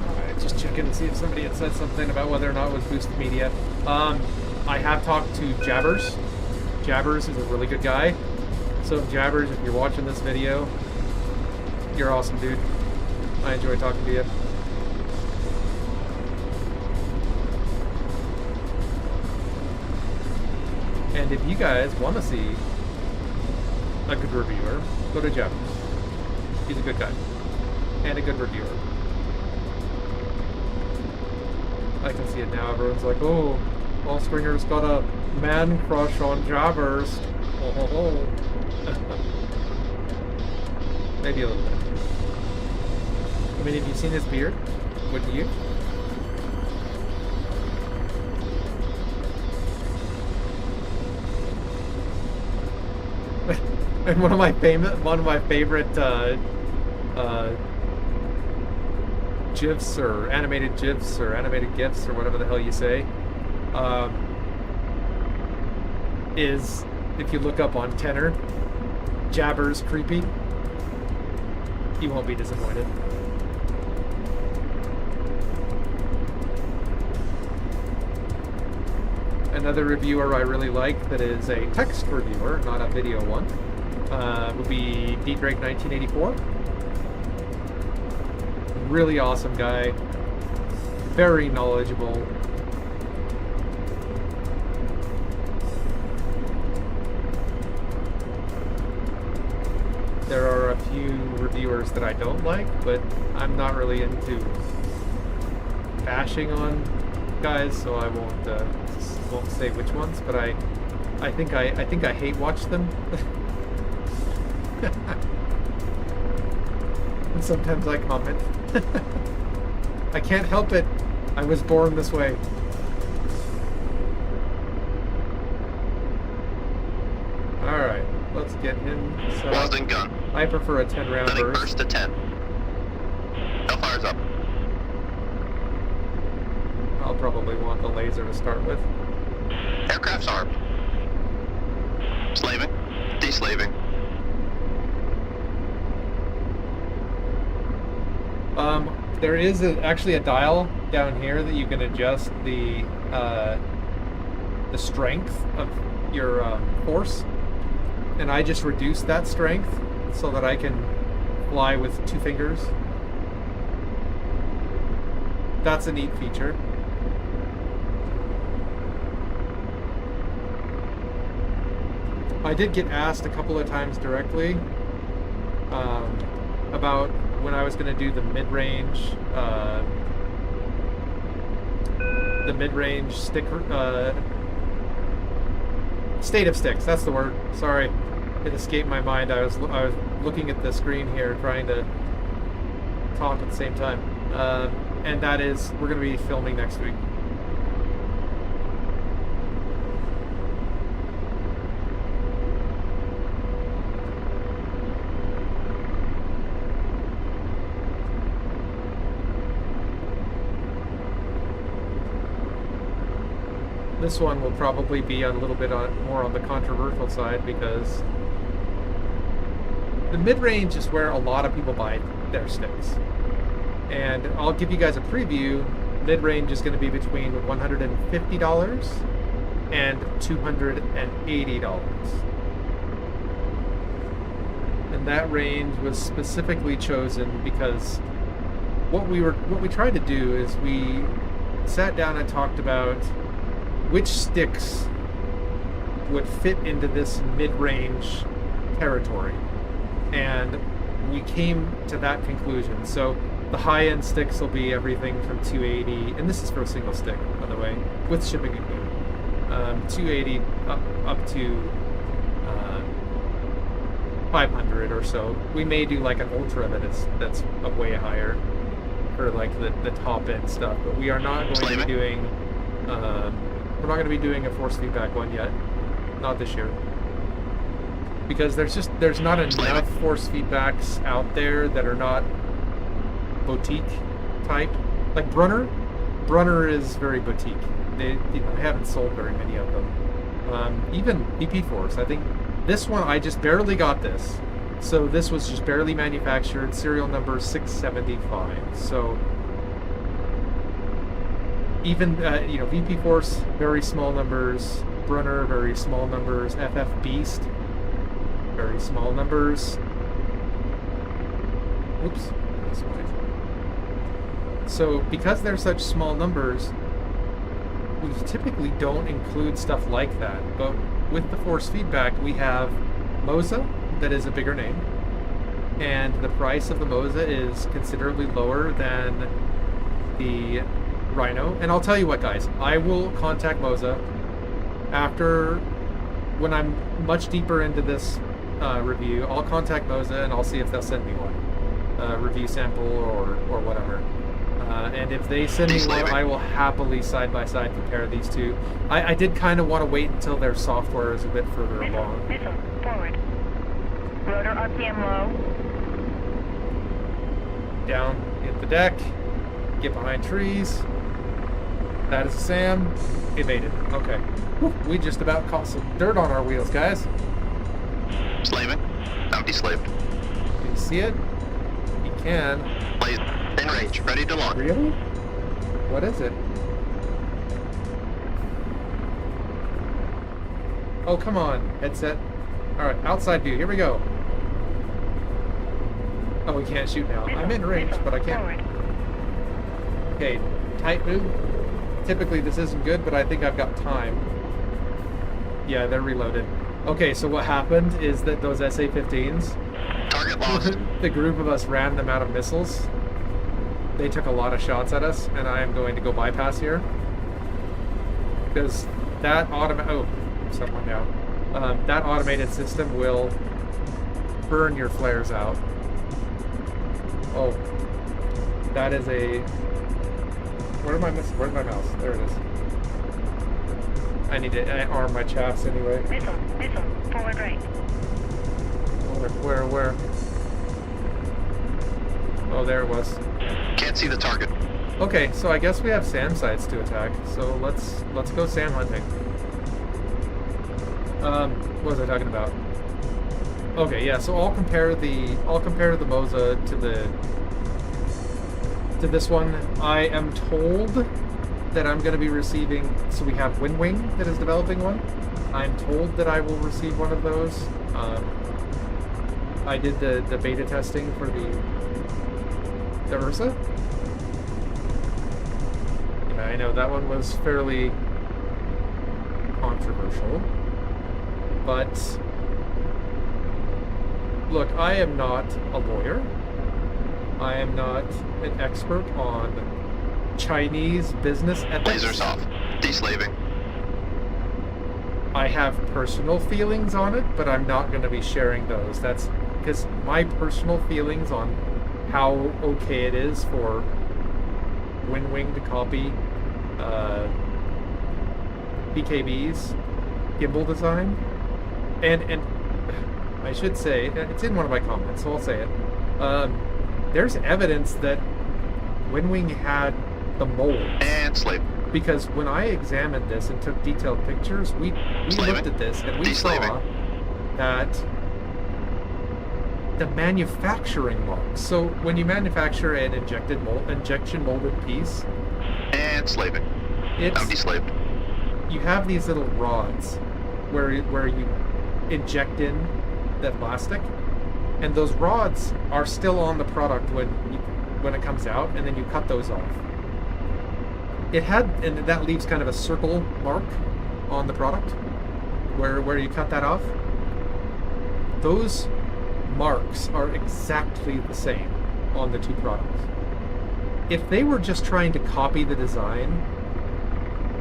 Alright, just checking to see if somebody had said something about whether or not it was boosted media. I have talked to Jabbers. Jabbers is a really good guy. So Jabbers, if you're watching this video, you're awesome, dude. I enjoy talking to you. And if you guys want to see a good reviewer, go to Jabbers. He's a good guy. And a good reviewer. I can see it now. Everyone's like, oh, Paul Stringer's got a man crush on Jabbers. Oh. Maybe a little bit. I mean, have you seen his beard? Wouldn't you? And one of my favorite GIFs or animated GIFs or animated GIFs or whatever the hell you say, is if you look up on Tenor, Jabber's creepy. You won't be disappointed. Another reviewer I really like that is a text reviewer, not a video one, would be DDrake1984. Really awesome guy. Very knowledgeable. There are a few reviewers that I don't like, but I'm not really into bashing on guys, so I won't say which ones. But I think I hate watch them. And sometimes I comment. I can't help it. I was born this way. Alright, let's get him set up. Welding gun. I prefer a 10-round Setting burst. burst to 10. Hellfire's up. I'll probably want the laser to start with. Aircraft's armed. Slaving. Deslaving. There is actually a dial down here that you can adjust the strength of your force, and I just reduced that strength so that I can fly with 2 fingers. That's a neat feature. I did get asked a couple of times directly about when I was going to do the mid-range stick, state of sticks. That's the word. Sorry, it escaped my mind. I was looking at the screen here, trying to talk at the same time, and that is we're going to be filming next week. This one will probably be a little bit more on the controversial side because the mid-range is where a lot of people buy their sticks. And I'll give you guys a preview. Mid-range is going to be between $150 and $280. And that range was specifically chosen because what we tried to do is we sat down and talked about which sticks would fit into this mid-range territory, and we came to that conclusion. So the high-end sticks will be everything from 280, and this is for a single stick, by the way, with shipping included. 280 up to 500 or so. We may do like an ultra that's way higher for like the top end stuff, but we are not going to be doing. We're not going to be doing a force feedback one yet, not this year, because there's not enough force feedbacks out there that are not boutique type. Like Brunner is very boutique. They haven't sold very many of them. Even BP Force, I think this one I just barely got this, so this was just barely manufactured, serial number 675. So. Even, VP Force, very small numbers. Brunner, very small numbers. FF Beast, very small numbers. Oops. This way. So, because they're such small numbers, we typically don't include stuff like that. But with the force feedback, we have Moza, that is a bigger name. And the price of the Moza is considerably lower than the Rhino. And I'll tell you what, guys, I will contact Moza when I'm much deeper into this review. I'll contact Moza and I'll see if they'll send me one, review sample or whatever. And if they send me one, I will happily side by side compare these two. I did kind of want to wait until their software is a bit further along. Missile forward. Rotor RPM low. Down, hit the deck, get behind trees. That is Sam. Evaded. Okay. Whew, we just about caught some dirt on our wheels, guys. Slaving. Empty slaved. Can you see it? You can. Blaze. In range. Ready to launch. Really? What is it? Oh, come on, headset. Alright, outside view. Here we go. Oh, we can't shoot now. I'm in range, but I can't. Okay, tight move. Typically this isn't good, but I think I've got time. Yeah, they're reloaded. Okay, so what happened is that those SA-15s, Target lost. the group of us ran them out of missiles. They took a lot of shots at us, and I am going to go bypass here. Because that someone down. That automated system will burn your flares out. Oh, that is a... Where's my mouse? There it is. I need to arm my chaffs anyway. Missile, forward right. Where? Oh, there it was. Can't see the target. Okay, so I guess we have SAM sites to attack. So let's go SAM hunting. What was I talking about? Okay, yeah. So I'll compare the Moza to this one. I am told that I'm going to be receiving. So we have Windwing that is developing one. I'm told that I will receive one of those. I did the beta testing for the Ursa. Yeah, I know that one was fairly controversial. But look, I am not a lawyer. I am not an expert on Chinese business ethics. Lasers off. Deslaving. I have personal feelings on it, but I'm not going to be sharing those. That's because my personal feelings on how okay it is for Windwing to copy BKB's gimbal design. And I should say, it's in one of my comments, so I'll say it. There's evidence that Windwing had the mold. And slave. Because when I examined this and took detailed pictures, we looked at this and we saw that the manufacturing marks. So when you manufacture an injection molded piece, and slaving. Empty slaved. You have these little rods where you inject in that plastic, and those rods are still on the product when it comes out, and then you cut those off. And that leaves kind of a circle mark on the product where you cut that off. Those marks are exactly the same on the two products. If they were just trying to copy the design,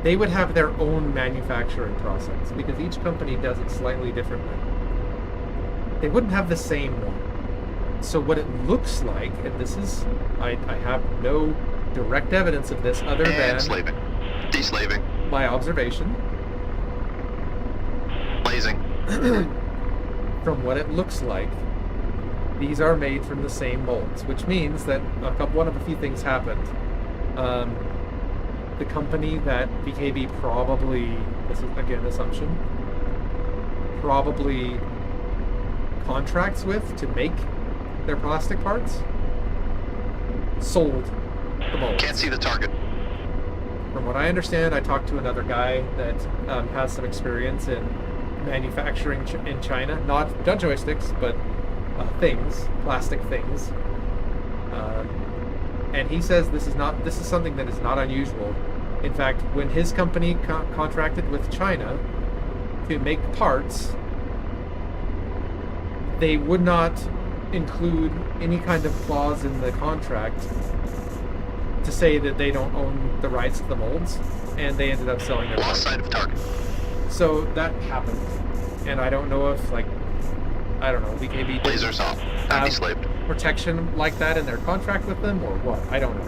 they would have their own manufacturing process because each company does it slightly differently. They wouldn't have the same one. So what it looks like, and this is, I have no direct evidence of this other than slaving. Deslaving. my observation. Blazing. From what it looks like, these are made from the same molds, which means that one of a few things happened. The company that BKB probably, this is again assumption, probably contracts with to make their plastic parts, sold the molds. Can't see the target. From what I understand, I talked to another guy that has some experience in manufacturing in China, not joysticks, but plastic things. And he says this is something that is not unusual. In fact, when his company contracted with China to make parts, they would not include any kind of clause in the contract to say that they don't own the rights to the molds, and they ended up selling their Lost sight of target. So that happened, and I don't know if BKB Lasers off. Empty slaved. protection like that in their contract with them or what. I don't know.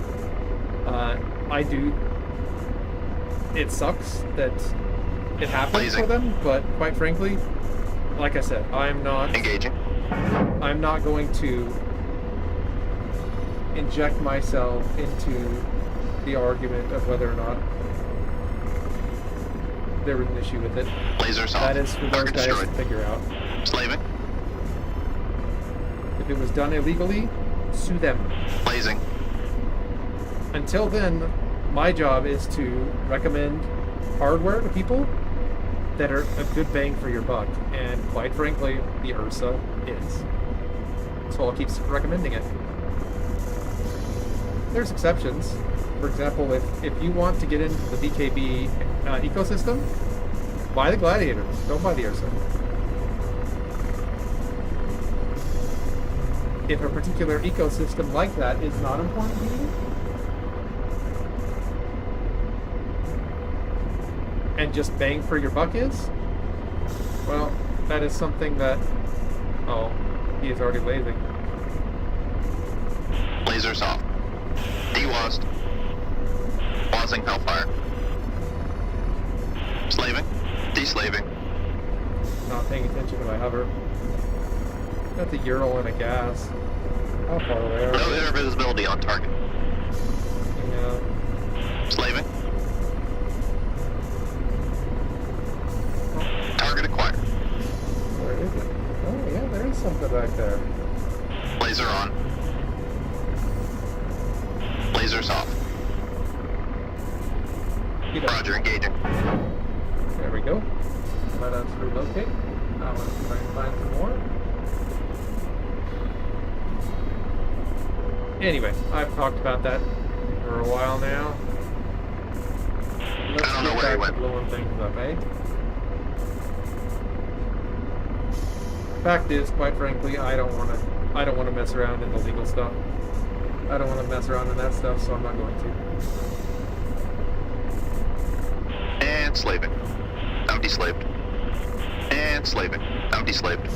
It sucks that it happens Blazing. for them, but quite frankly, like I said, I'm not Engaging. going to inject myself into the argument of whether or not there was an issue with it. Lasers off. That is for those Target guys destroyed. to figure out. Slaving. If it was done illegally, sue them. Blazing. Until then, my job is to recommend hardware to people that are a good bang for your buck, and quite frankly, the Ursa is. So I'll keep recommending it. There's exceptions. For example, if you want to get into the VKB ecosystem, buy the Gladiator. Don't buy the Ursa. If a particular ecosystem like that is not important to you, and just bang for your buck is, well, that is something that, oh, he is already lasing. Lasers off. Dewased. Pausing Hellfire. Slaving. Deslaving. Not paying attention to my hover. That's a Ural and a gas. How far away are No we? inner visibility on target. Yeah. Slaving. Target acquired. Where is it? Oh, yeah, there is something back there. Laser on. Lasers off. Get up. Roger, engaging. There we go. Let us relocate. I want to see if I can find some more. Anyway, I've talked about that for a while now. Let's I don't know get where he back to went. blowing things up, eh? Fact is, quite frankly, I don't want to mess around in the legal stuff. I don't want to mess around in that stuff, so I'm not going to. And slaving. I'm deslaved. And slaving. I'm deslaved.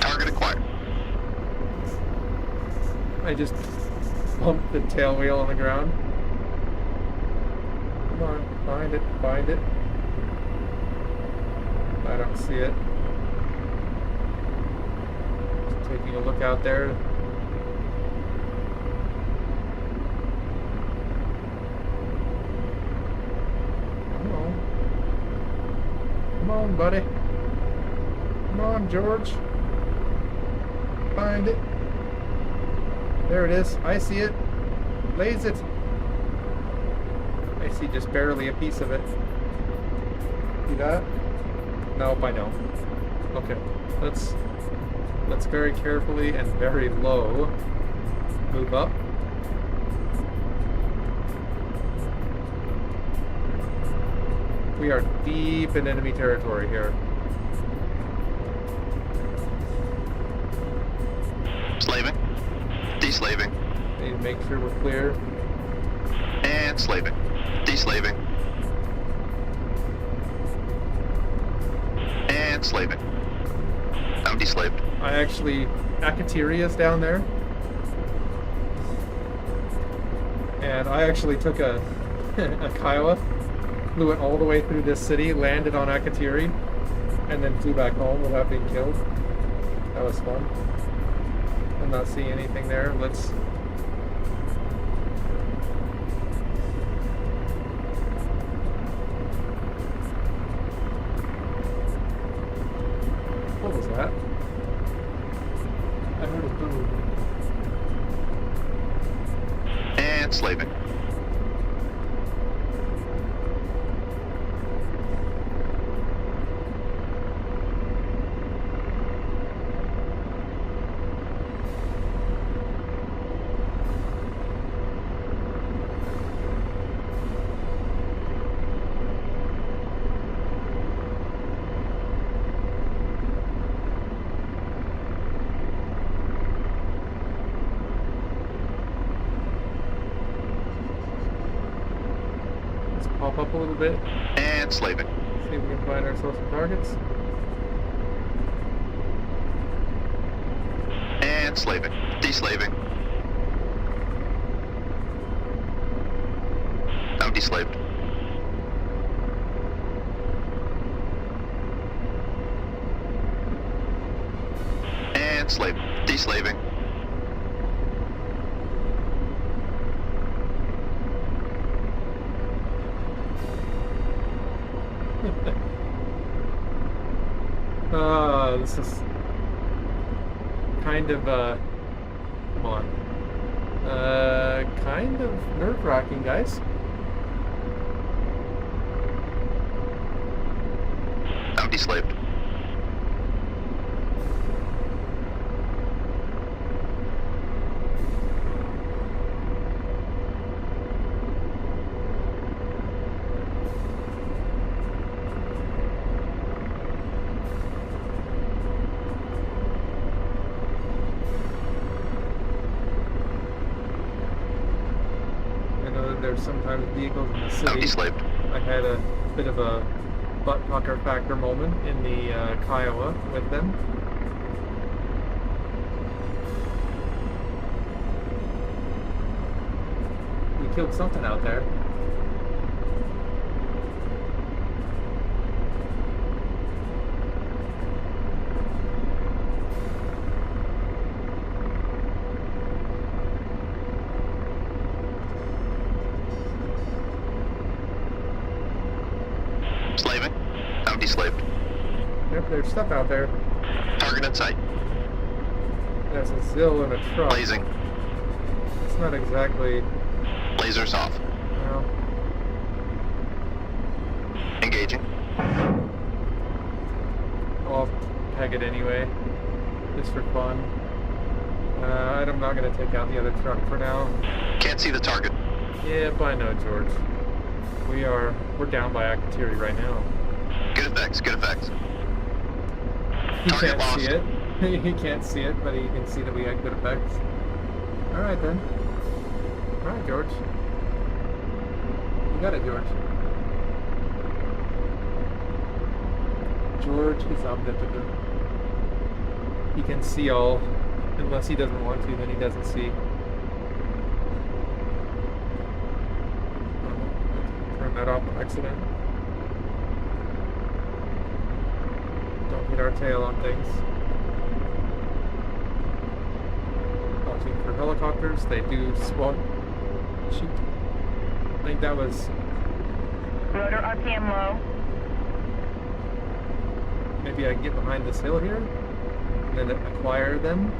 Target acquired. I just bumped the tail wheel on the ground. Come on, find it, find it. I don't see it. Just taking a look out there. Come on. Come on, buddy. Come on, George. Find it. There it is. I see it. Lays it. I see just barely a piece of it. See that? Nope, I don't. Okay. Let's very carefully and very low move up. We are deep in enemy territory here. Slaving. Deslaving. Need to make sure we're clear. And slaving. Deslaving. And slaving. I'm deslaved. I actually, Akateria's down there. And I actually took a Kiowa, flew it all the way through this city, landed on Akatiri, and then flew back home without being killed. That was fun. I'm not seeing anything there. Let's... What was that? I heard a boom. And slaving. Let's pop up a little bit. And slaving. See if we can find ourselves some targets. And slaving. Deslaving. I'm deslaved. And slave. Deslaving. This is kind of, come on. Kind of nerve-wracking, guys. Bounty slaved. There's sometimes vehicles in the city. Bounty slaved. I had a bit of a butt pucker factor moment in the Kiowa with them. We killed something out there. Slaving. Bounty slaved. Yep, there's stuff out there. Target in sight. There's a Zill in a truck. Blazing. It's not exactly, Lasers off. well, Engaging. I'll peg it anyway, just for fun. I'm not going to take out the other truck for now. Can't see the target. Yep, I know, George. We're down by Akatiri right now. Good effects. Good effects. He Target can't lost. see it. He can't see it, but he can see that we had good effects. Alright then. Alright, George. You got it, George. George is omnipotent. He can see all. Unless he doesn't want to, then he doesn't see. Turn that off by accident. Don't hit our tail on things. Watching for helicopters, they do spawn. Shoot. I think that was. Rotor RPM low. Maybe I can get behind this hill here and then acquire them.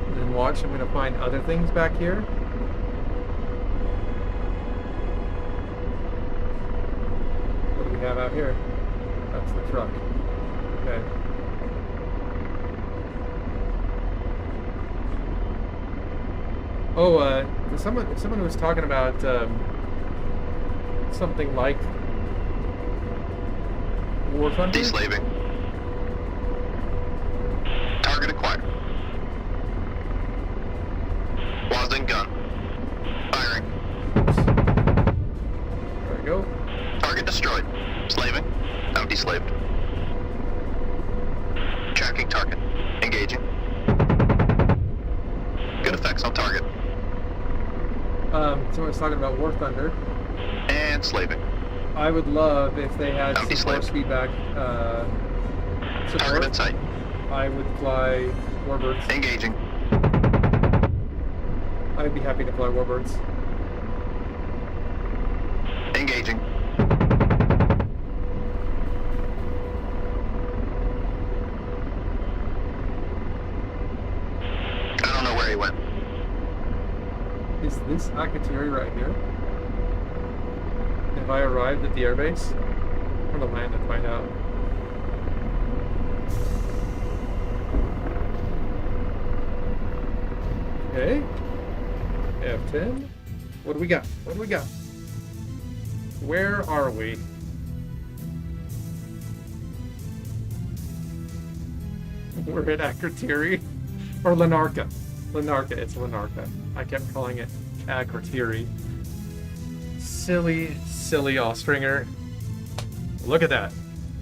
And then watch, I'm going to find other things back here. What do we have out here? That's the truck. Okay. Oh, someone was talking about something like War Thunder? Deslaving. Target acquired. Wazin gun. Firing. There we go. Target destroyed. Slaving. Bounty slaved. Tracking target. Engaging. Good effects on target. Someone was talking about War Thunder. And slaving. I would love if they had Bounty some more slaved. feedback Target in support. sight. I would fly Warbirds. Engaging. I'd be happy to fly Warbirds. Engaging. I don't know where he went. Is this Akatiri right here? Have I arrived at the airbase? I'm gonna land and find out. Okay. F10. What do we got? What do we got? Where are we? We're at Akatiri. Or Lanarka. Lanarka, it's Lanarka. I kept calling it Akatiri. Silly, silly Austringer. Look at that.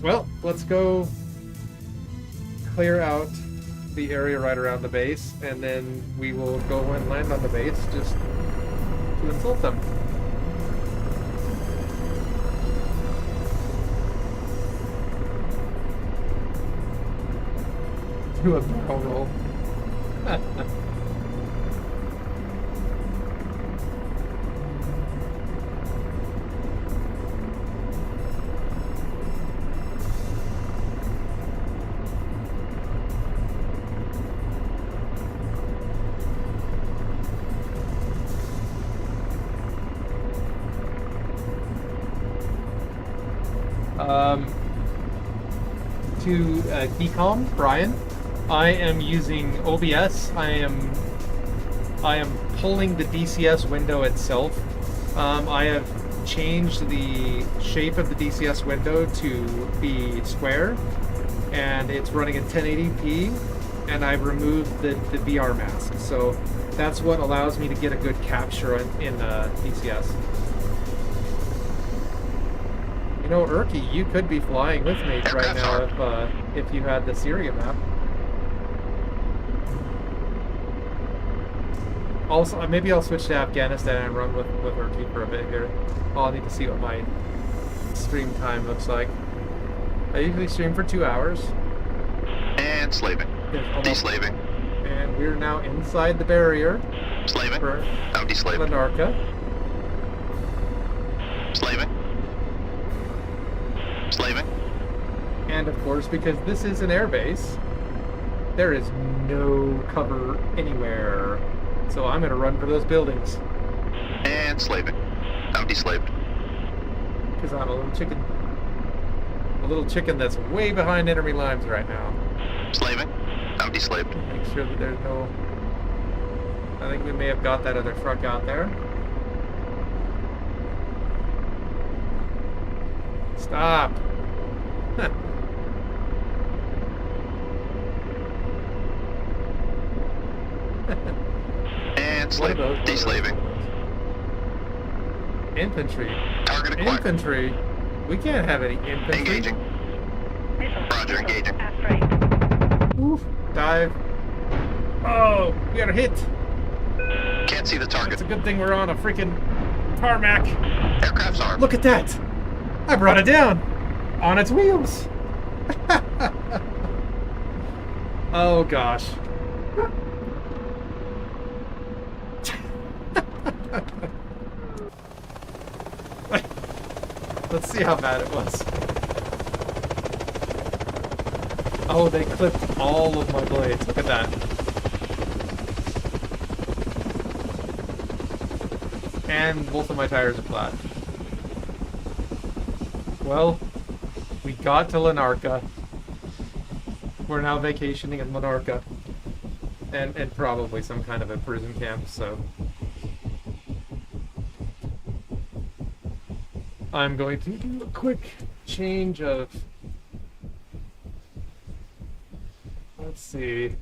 Well, let's go clear out the area right around the base, and then we will go and land on the base just to insult them. Do a barrel roll. To decom, Brian, I am using OBS. I am pulling the DCS window itself. I have changed the shape of the DCS window to be square, and it's running at 1080p, and I've removed the VR mask. So that's what allows me to get a good capture in DCS. You know, Urki, you could be flying with me right now if you had the Syria map. Also, maybe I'll switch to Afghanistan and run with Urki for a bit here. I'll need to see what my stream time looks like. I usually stream for 2 hours. And slaving. Deslaving. And we're now inside the barrier. Slaving. Now deslaving. Lanarka. Slaving. Slaving. And of course, because this is an airbase, there is no cover anywhere. So I'm going to run for those buildings. And slaving. I'm deslaved. Because I'm a little chicken. A little chicken that's way behind enemy lines right now. Slaving. I'm deslaved. Make sure that there's no... I think we may have got that other truck out there. Stop. And deslaving. Infantry. Target acquired. Infantry? We can't have any infantry. Engaging. Roger, engaging. Oof. Dive. Oh, we got a hit. Can't see the target. It's a good thing we're on a freaking tarmac. Aircraft's armed. Look at that. I brought it down. On its wheels. Oh, gosh. Let's see how bad it was. Oh, they clipped all of my blades. Look at that. And both of my tires are flat. Well, we got to Lanarka. We're now vacationing in Lanarka. And probably some kind of a prison camp, so... I'm going to do a quick change of... Let's see...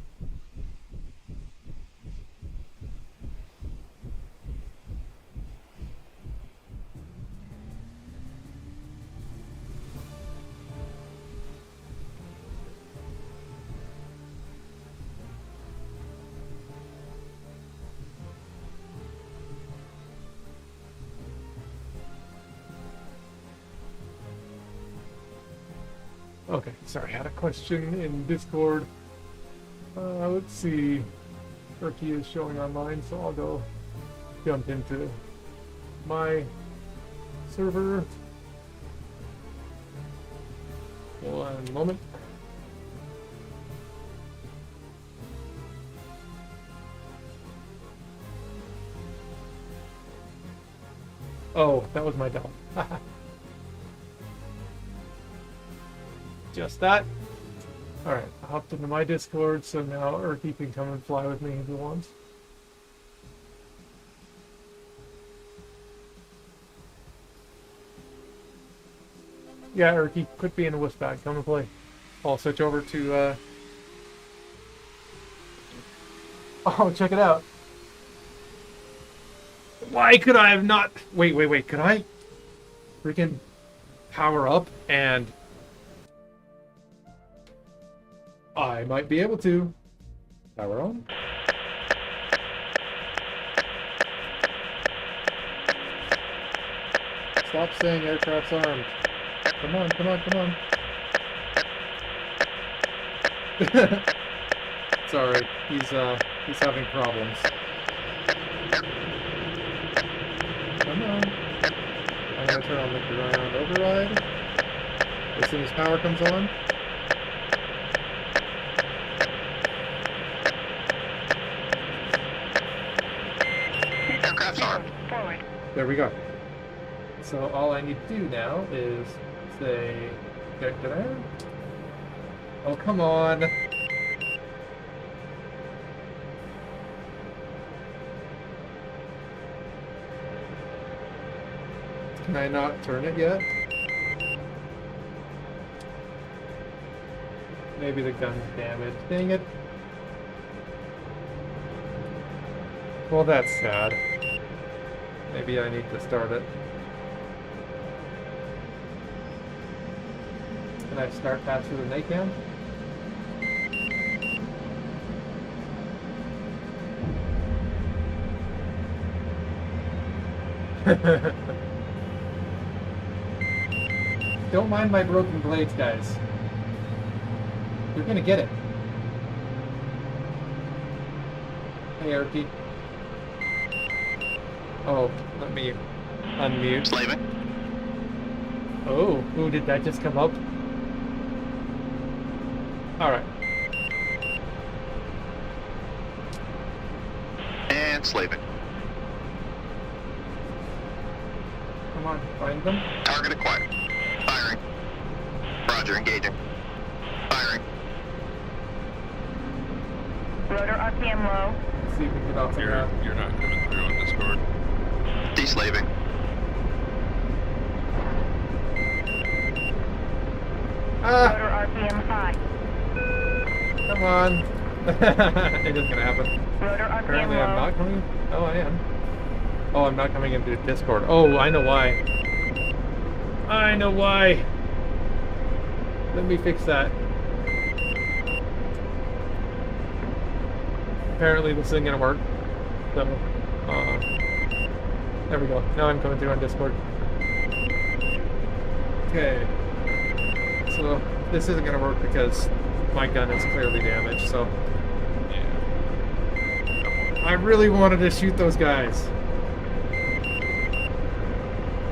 Okay, sorry, I had a question in Discord. Let's see. Turkey is showing online, so I'll go jump into my server. One moment. Oh, that was my dog. Just that. Alright, I hopped into my Discord, so now Urki can come and fly with me if he wants. Yeah, Urki, quit being a wuss bag. Come and play. I'll switch over to, Oh, check it out. Why could I have not... Wait. Could I freaking power up and... I might be able to. Power on. Stop saying aircraft's armed. Come on. Sorry, he's having problems. Come on. I'm gonna turn on the ground override as soon as power comes on. Forward. There we go. So all I need to do now is Say, did I? Oh, come on. Can I not turn it yet? Maybe the gun's damaged. Dang it. Well, that's sad. Maybe I need to start it. Can I start faster than they can? Don't mind my broken blades, guys. You're gonna get it. Hey, Erky. Oh, let me unmute. Slaving. Oh, ooh, did that just come up? Alright. And slaving. Come on, find them. Target acquired. Firing. Roger, engaging. Firing. Rotor RPM low. Let's see if we can get off the map. You're not coming through on Discord. Deslaving. Ah! Rotor RPM high. Come on. It isn't gonna happen. Rotor RPM Apparently low. I'm not coming. Oh, I am. Oh, I'm not coming into Discord. Oh, I know why. I know why. Let me fix that. Apparently this isn't gonna work. So, there we go. Now I'm coming through on Discord. Okay. So this isn't gonna work because my gun is clearly damaged. So Yeah. I really wanted to shoot those guys.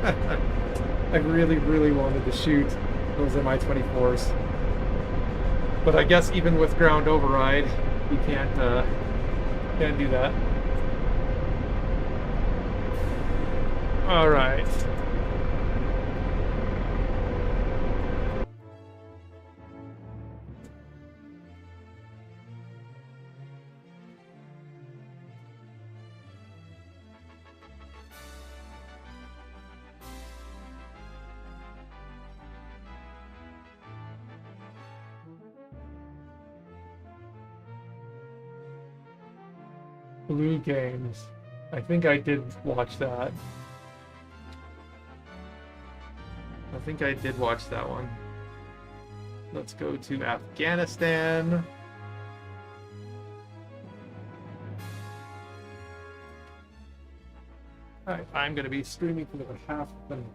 I really, really wanted to shoot those Mi-24s. But I guess even with ground override, you can't do that. All right. Blue Games. I think I did watch that. I think I did watch that one. Let's go to Afghanistan. Alright, I'm going to be streaming for about half a minute.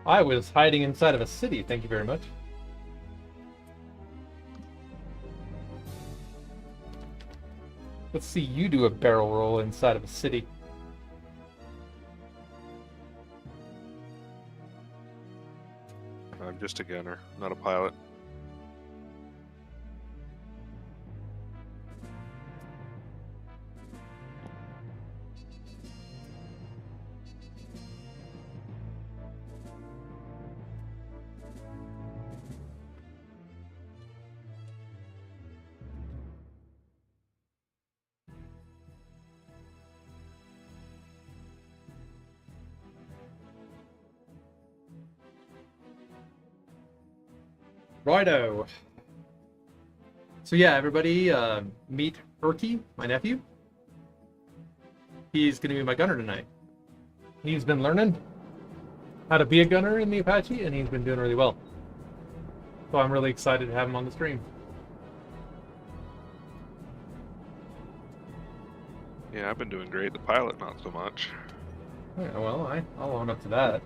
I was hiding inside of a city, thank you very much. Let's see you do a barrel roll inside of a city. I'm just a gunner, not a pilot. Righto. So yeah, everybody, meet Erky, my nephew. He's going to be my gunner tonight. He's been learning how to be a gunner in the Apache, and he's been doing really well. So I'm really excited to have him on the stream. Yeah, I've been doing great. The pilot, not so much. Yeah, well, I'll own up to that.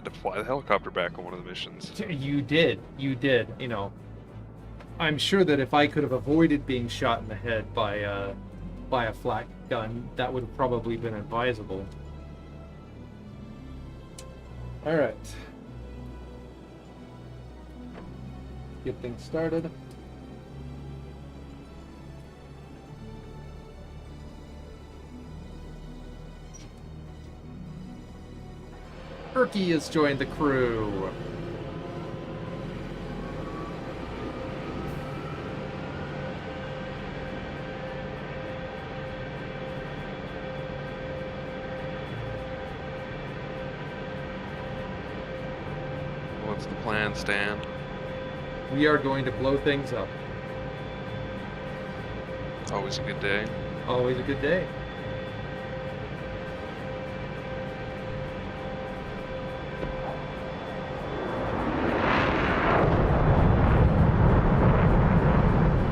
to fly the helicopter back on one of the missions. You did. You did. You know, I'm sure that if I could have avoided being shot in the head by a flak gun, that would have probably been advisable. All right. Get things started. Erky has joined the crew. What's the plan, Stan? We are going to blow things up. Always a good day. Always a good day.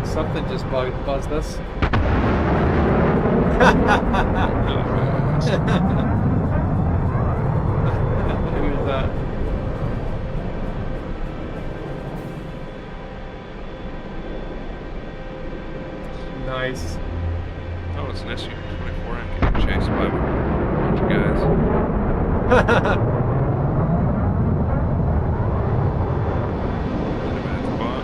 Something just buzzed us. Really fast. Who is that? Nice. Oh, it's an SU-24. I'm getting chased by a bunch of guys. In a bad spot.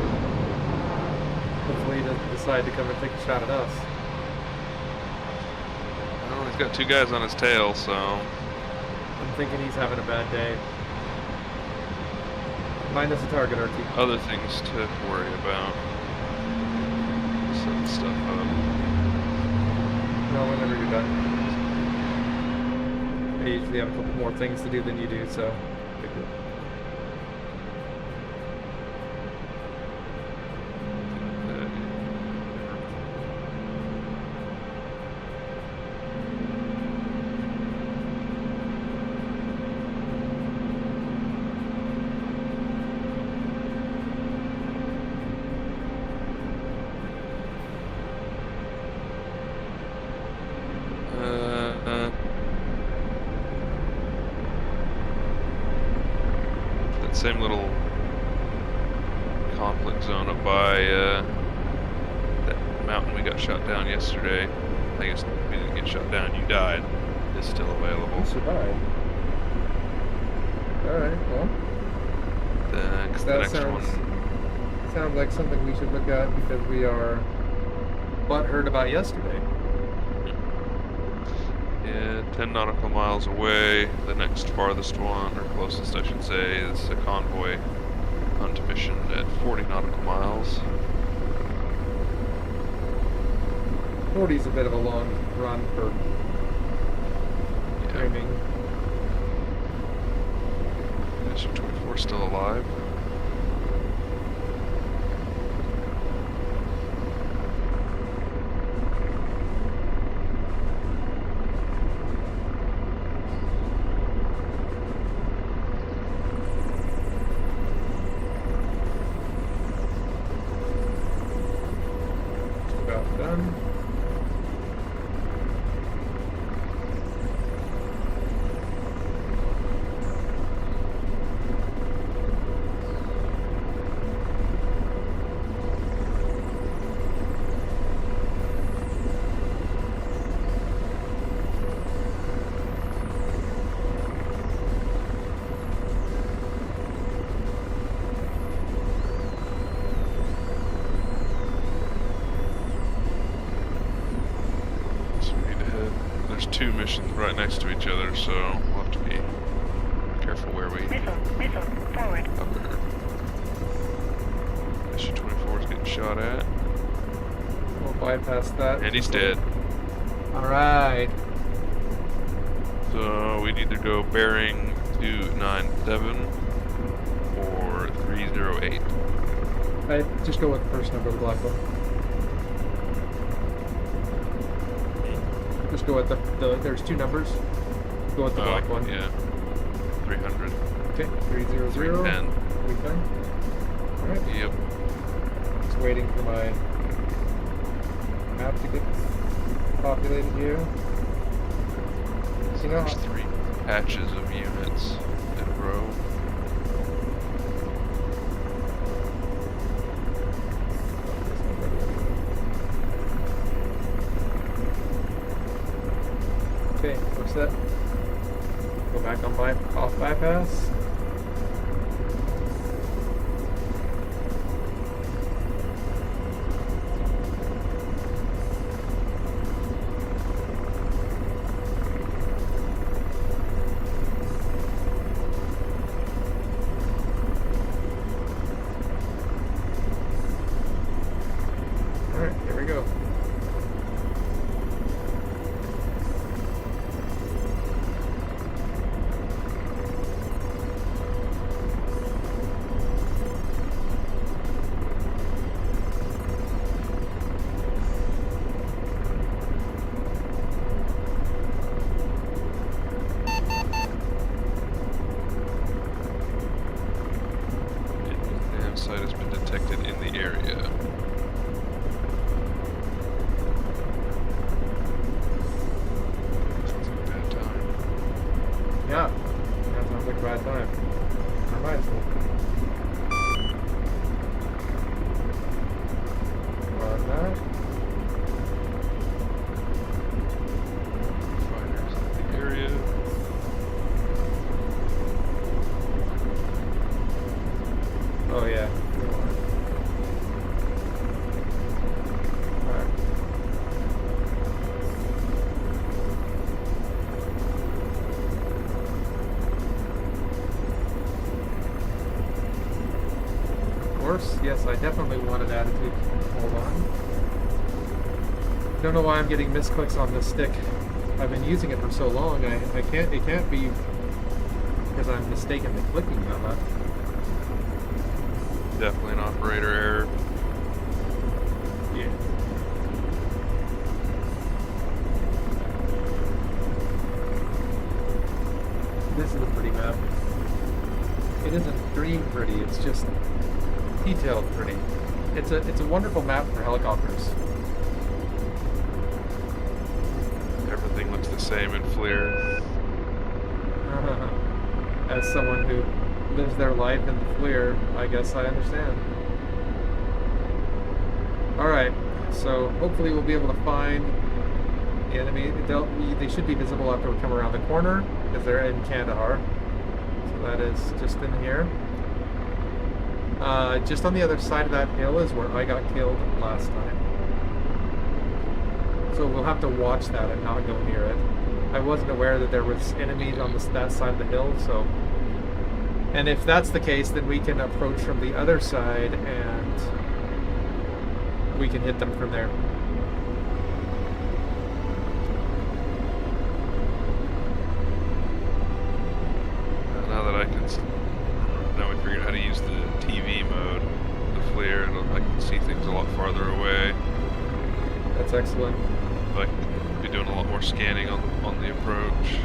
Hopefully he doesn't decide to come and take a shot at us. Well, he's got 2 guys on his tail, so I'm thinking he's having a bad day. Minus a target, Archie. other things to worry about. Set stuff up. No, whenever you're done. I usually have a couple more things to do than you do, so. Big deal. That same little conflict zone up by that mountain we got shot down yesterday. I guess we didn't get shot down, you died. Is still available. You survived. Alright, well. 'Cause the That next one. sounds like something we should look at because we are butthurt about yesterday. Yeah, 10 nautical miles away. The next farthest one, or closest I should say, is a convoy hunt mission at 40 nautical miles. 40's a bit of a long run for Yeah. timing. SU-24 still alive. About done. So we need to head. There's 2 missions right next to each other, so we'll have to be careful where we Missile, forward. hover. SU-24 is getting shot at, We'll bypass that. and he's dead. Alright. So we'd either go bearing 297 or 308. Just go with the first number, the black one. Just go with the there's 2 numbers. Go with the black one. Yeah. 300. Okay, 300. 310. 310. Alright. Yep. Just waiting for my map to get populated here. So you know There's 3 patches of units in a bro. Okay, what's that? Go back on off bypass. Alright, here we go. Nav site has been detected in the area. Sounds like a bad time. Yeah, that sounds like a bad time. I might as well. Run that. Fighters in the area. Oh yeah. Alright. Of course, yes, I definitely wanted attitude. Hold on. Don't know why I'm getting misclicks on this stick. I've been using it for so long. I can't. It can't be because I'm mistakenly clicking on that. Definitely an operator error. Yeah. This is a pretty map. It isn't dream pretty. It's just detailed pretty. It's a wonderful map for helicopters. Everything looks the same in FLIR. As someone who lives their life in the FLIR, I guess I understand. Alright, so hopefully we'll be able to find the enemy. They should be visible after we come around the corner, because they're in Kandahar. So that is just in here. Just on the other side of that hill is where I got killed last time. So we'll have to watch that and not go near it. I wasn't aware that there was enemies on that side of the hill, so... And if that's the case, then we can approach from the other side and we can hit them from there. Now that I can, now we figured out how to use the TV mode, the FLIR, and I can see things a lot farther away. That's excellent. I can be doing a lot more scanning on the approach.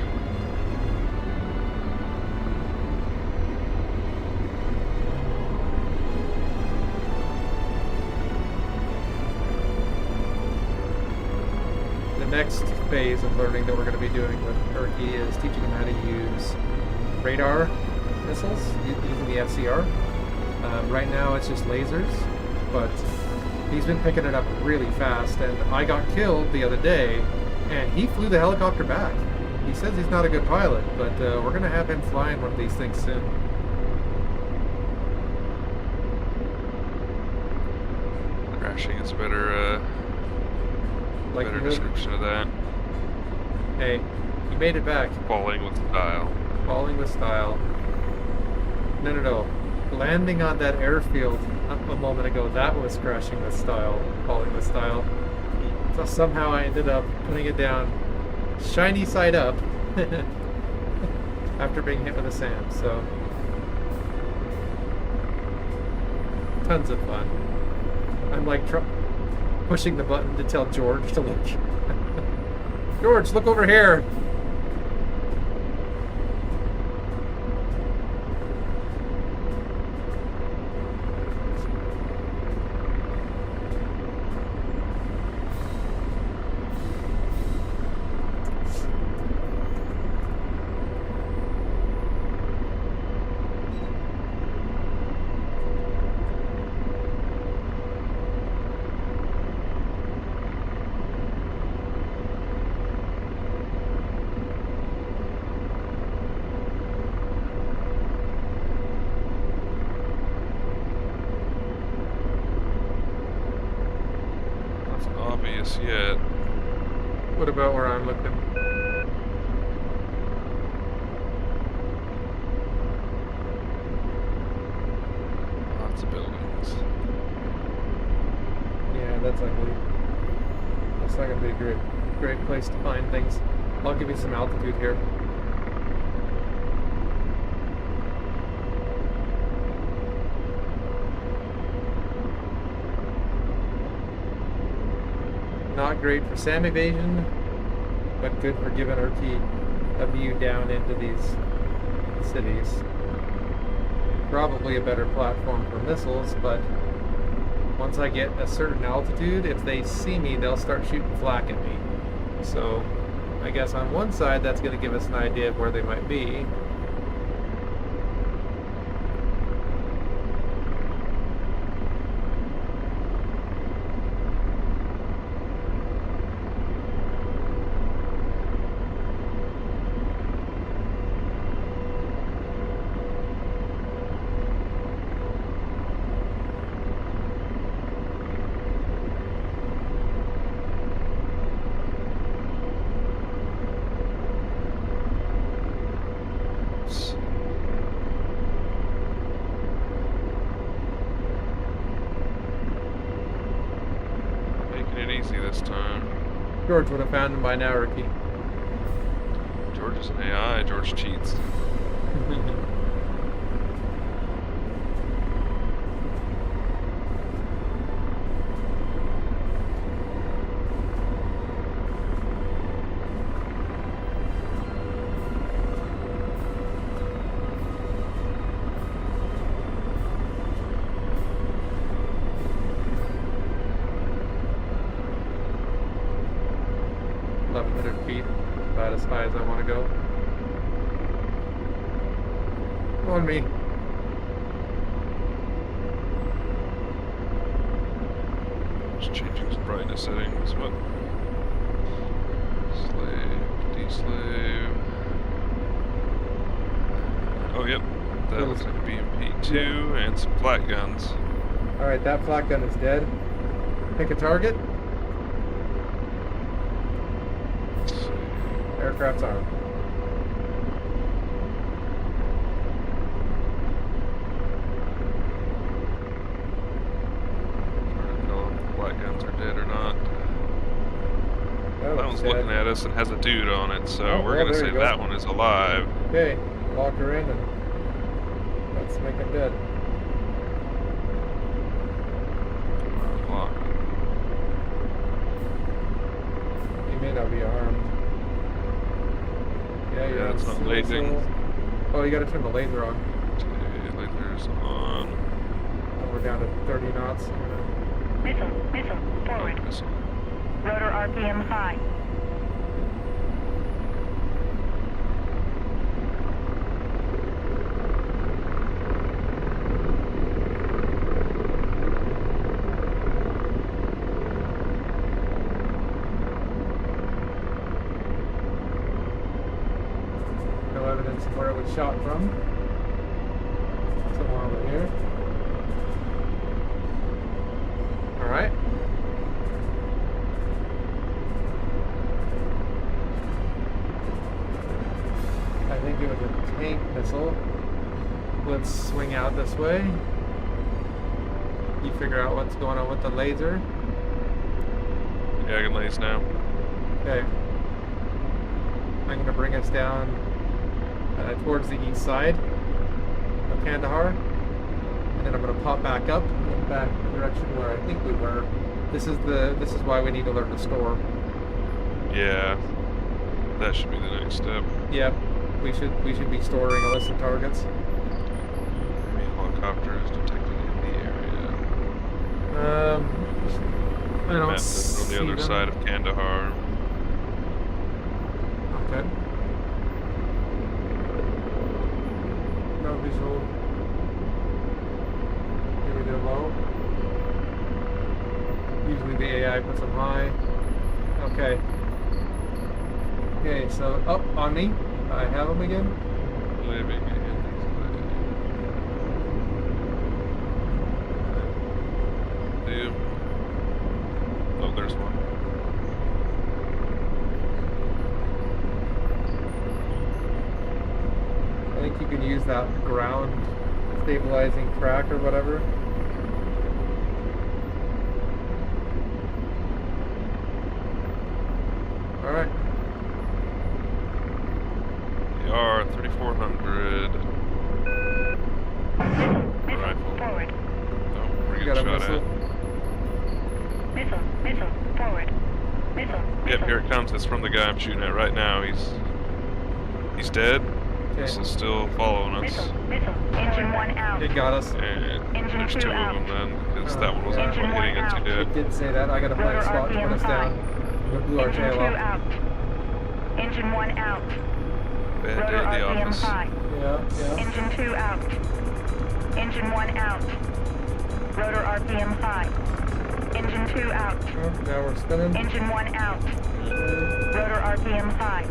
The next phase of learning that we're going to be doing with Turkey is teaching him how to use radar missiles using the FCR. Right now it's just lasers, but he's been picking it up really fast, and I got killed the other day, and he flew the helicopter back. He says he's not a good pilot, but we're going to have him flying one of these things soon. Crashing is a better description of that. Hey, you made it back. Falling with style. Falling with style. No. Landing on that airfield a moment ago, that was crashing with style. Falling with style. So somehow I ended up putting it down shiny side up after being hit with a SAM. So tons of fun. I'm like pushing the button to tell George to look. George, look over here. just yet. What about where I'm looking? Lots of buildings. Yeah, that's ugly. That's not gonna be a great place to find things. I'll give you some altitude here. Not great for SAM evasion, but good for giving RT a view down into these cities. Probably a better platform for missiles, but once I get a certain altitude, if they see me, they'll start shooting flak at me. So I guess on one side, that's going to give us an idea of where they might be. George would have found him by now, Ricky. George is an AI. George cheats. About as high as I want to go. On me. Just changing some brightness settings. What? Slave, deslave. Oh, yep. That looks like a BMP-2 and some flat guns. Alright, that flat gun is dead. Pick a target. Aircraft's armed. I don't know if the black guns are dead or not. That one's looking at us and has a dude on it, so we're going to say that one is alive. Okay, lock her in and let's make him dead. Lock. He may not be armed. Yeah, it's not lasing. Oh, you gotta turn the laser on. Okay, laser's on. Oh, we're down to 30 knots. Missile, forward. Missile. Rotor RPM high. Evidence of where it was shot from. Somewhere over here. Alright. I think it was a tank missile. Let's swing out this way. You figure out what's going on with the laser. Yeah, I can laser now. Okay. I'm going to bring us down towards the east side of Kandahar, and then I'm going to pop back up in that direction where I think we were. This is why we need to learn to store. Yeah, that should be the next step. Yep, we should be storing a list of targets. Maybe helicopter is detected in the area. I don't Map is on see the other them. side of Kandahar. Okay. No visual. Maybe they're low. Usually the AI puts them high. Okay. Okay, so up on me. I have them again. Living in these. Do you? Oh, there's one. think you can use that ground stabilizing track or whatever. Alright. We are 3,400. Missile Rifle. forward. Oh, we're You getting got a shot missile? at. Missile forward. Missile. Yep, here it comes. It's from the guy I'm shooting at right now. He's dead. Okay. Missile's still following us. Missile. Engine 1 out. It got us. And Engine there's 2 two of out. them then, because that one was Yeah. actually hitting it too It dead. did say that. I got a blind Rotor spot to put us RPM down. We blew our Engine tail 2 off. out. Engine 1 out. Bad Rotor day at the RPM office. high. Yeah. Engine 2 out. Engine 1 out. Rotor RPM high. Engine 2 out. Oh, now we're spinning. Engine 1 out. Rotor RPM high.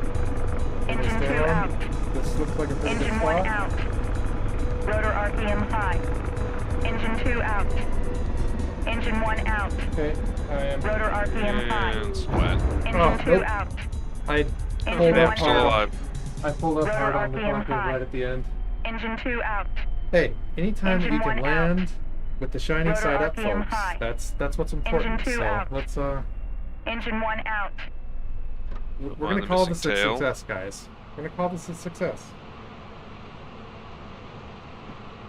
Engine 2 Stay on. out. This looks like a pretty good Engine 1 spot. out. Rotor RPM high. Engine 2 out. Engine 1 out. Okay, I am. Rotor RPM high. And splat. Engine Oh, 2 nope. out. I Engine pulled 1 up I'm still out. hard. alive. I pulled up Rotor hard on the RPM bunker high. right at the end. Engine 2 out. Hey, anytime that Engine you can 1 out. land with the shiny Rotor side up, RPM folks, high. that's what's important. Engine 2 So out. let's Engine 1 out. we're Find gonna the call this missing a tail. success, guys. We're gonna call this a success.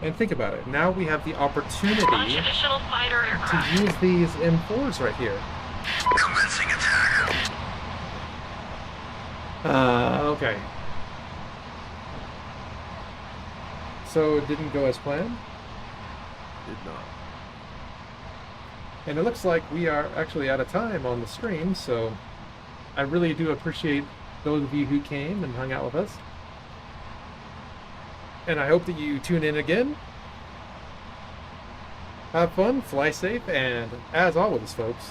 And think about it. Now we have the opportunity Traditional fighter to aircraft. use these M4s right here. Commencing attack. Okay. So it didn't go as planned? Did not. And it looks like we are actually out of time on the stream, so I really do appreciate those of you who came and hung out with us. And I hope that you tune in again. Have fun, fly safe, and as always, folks,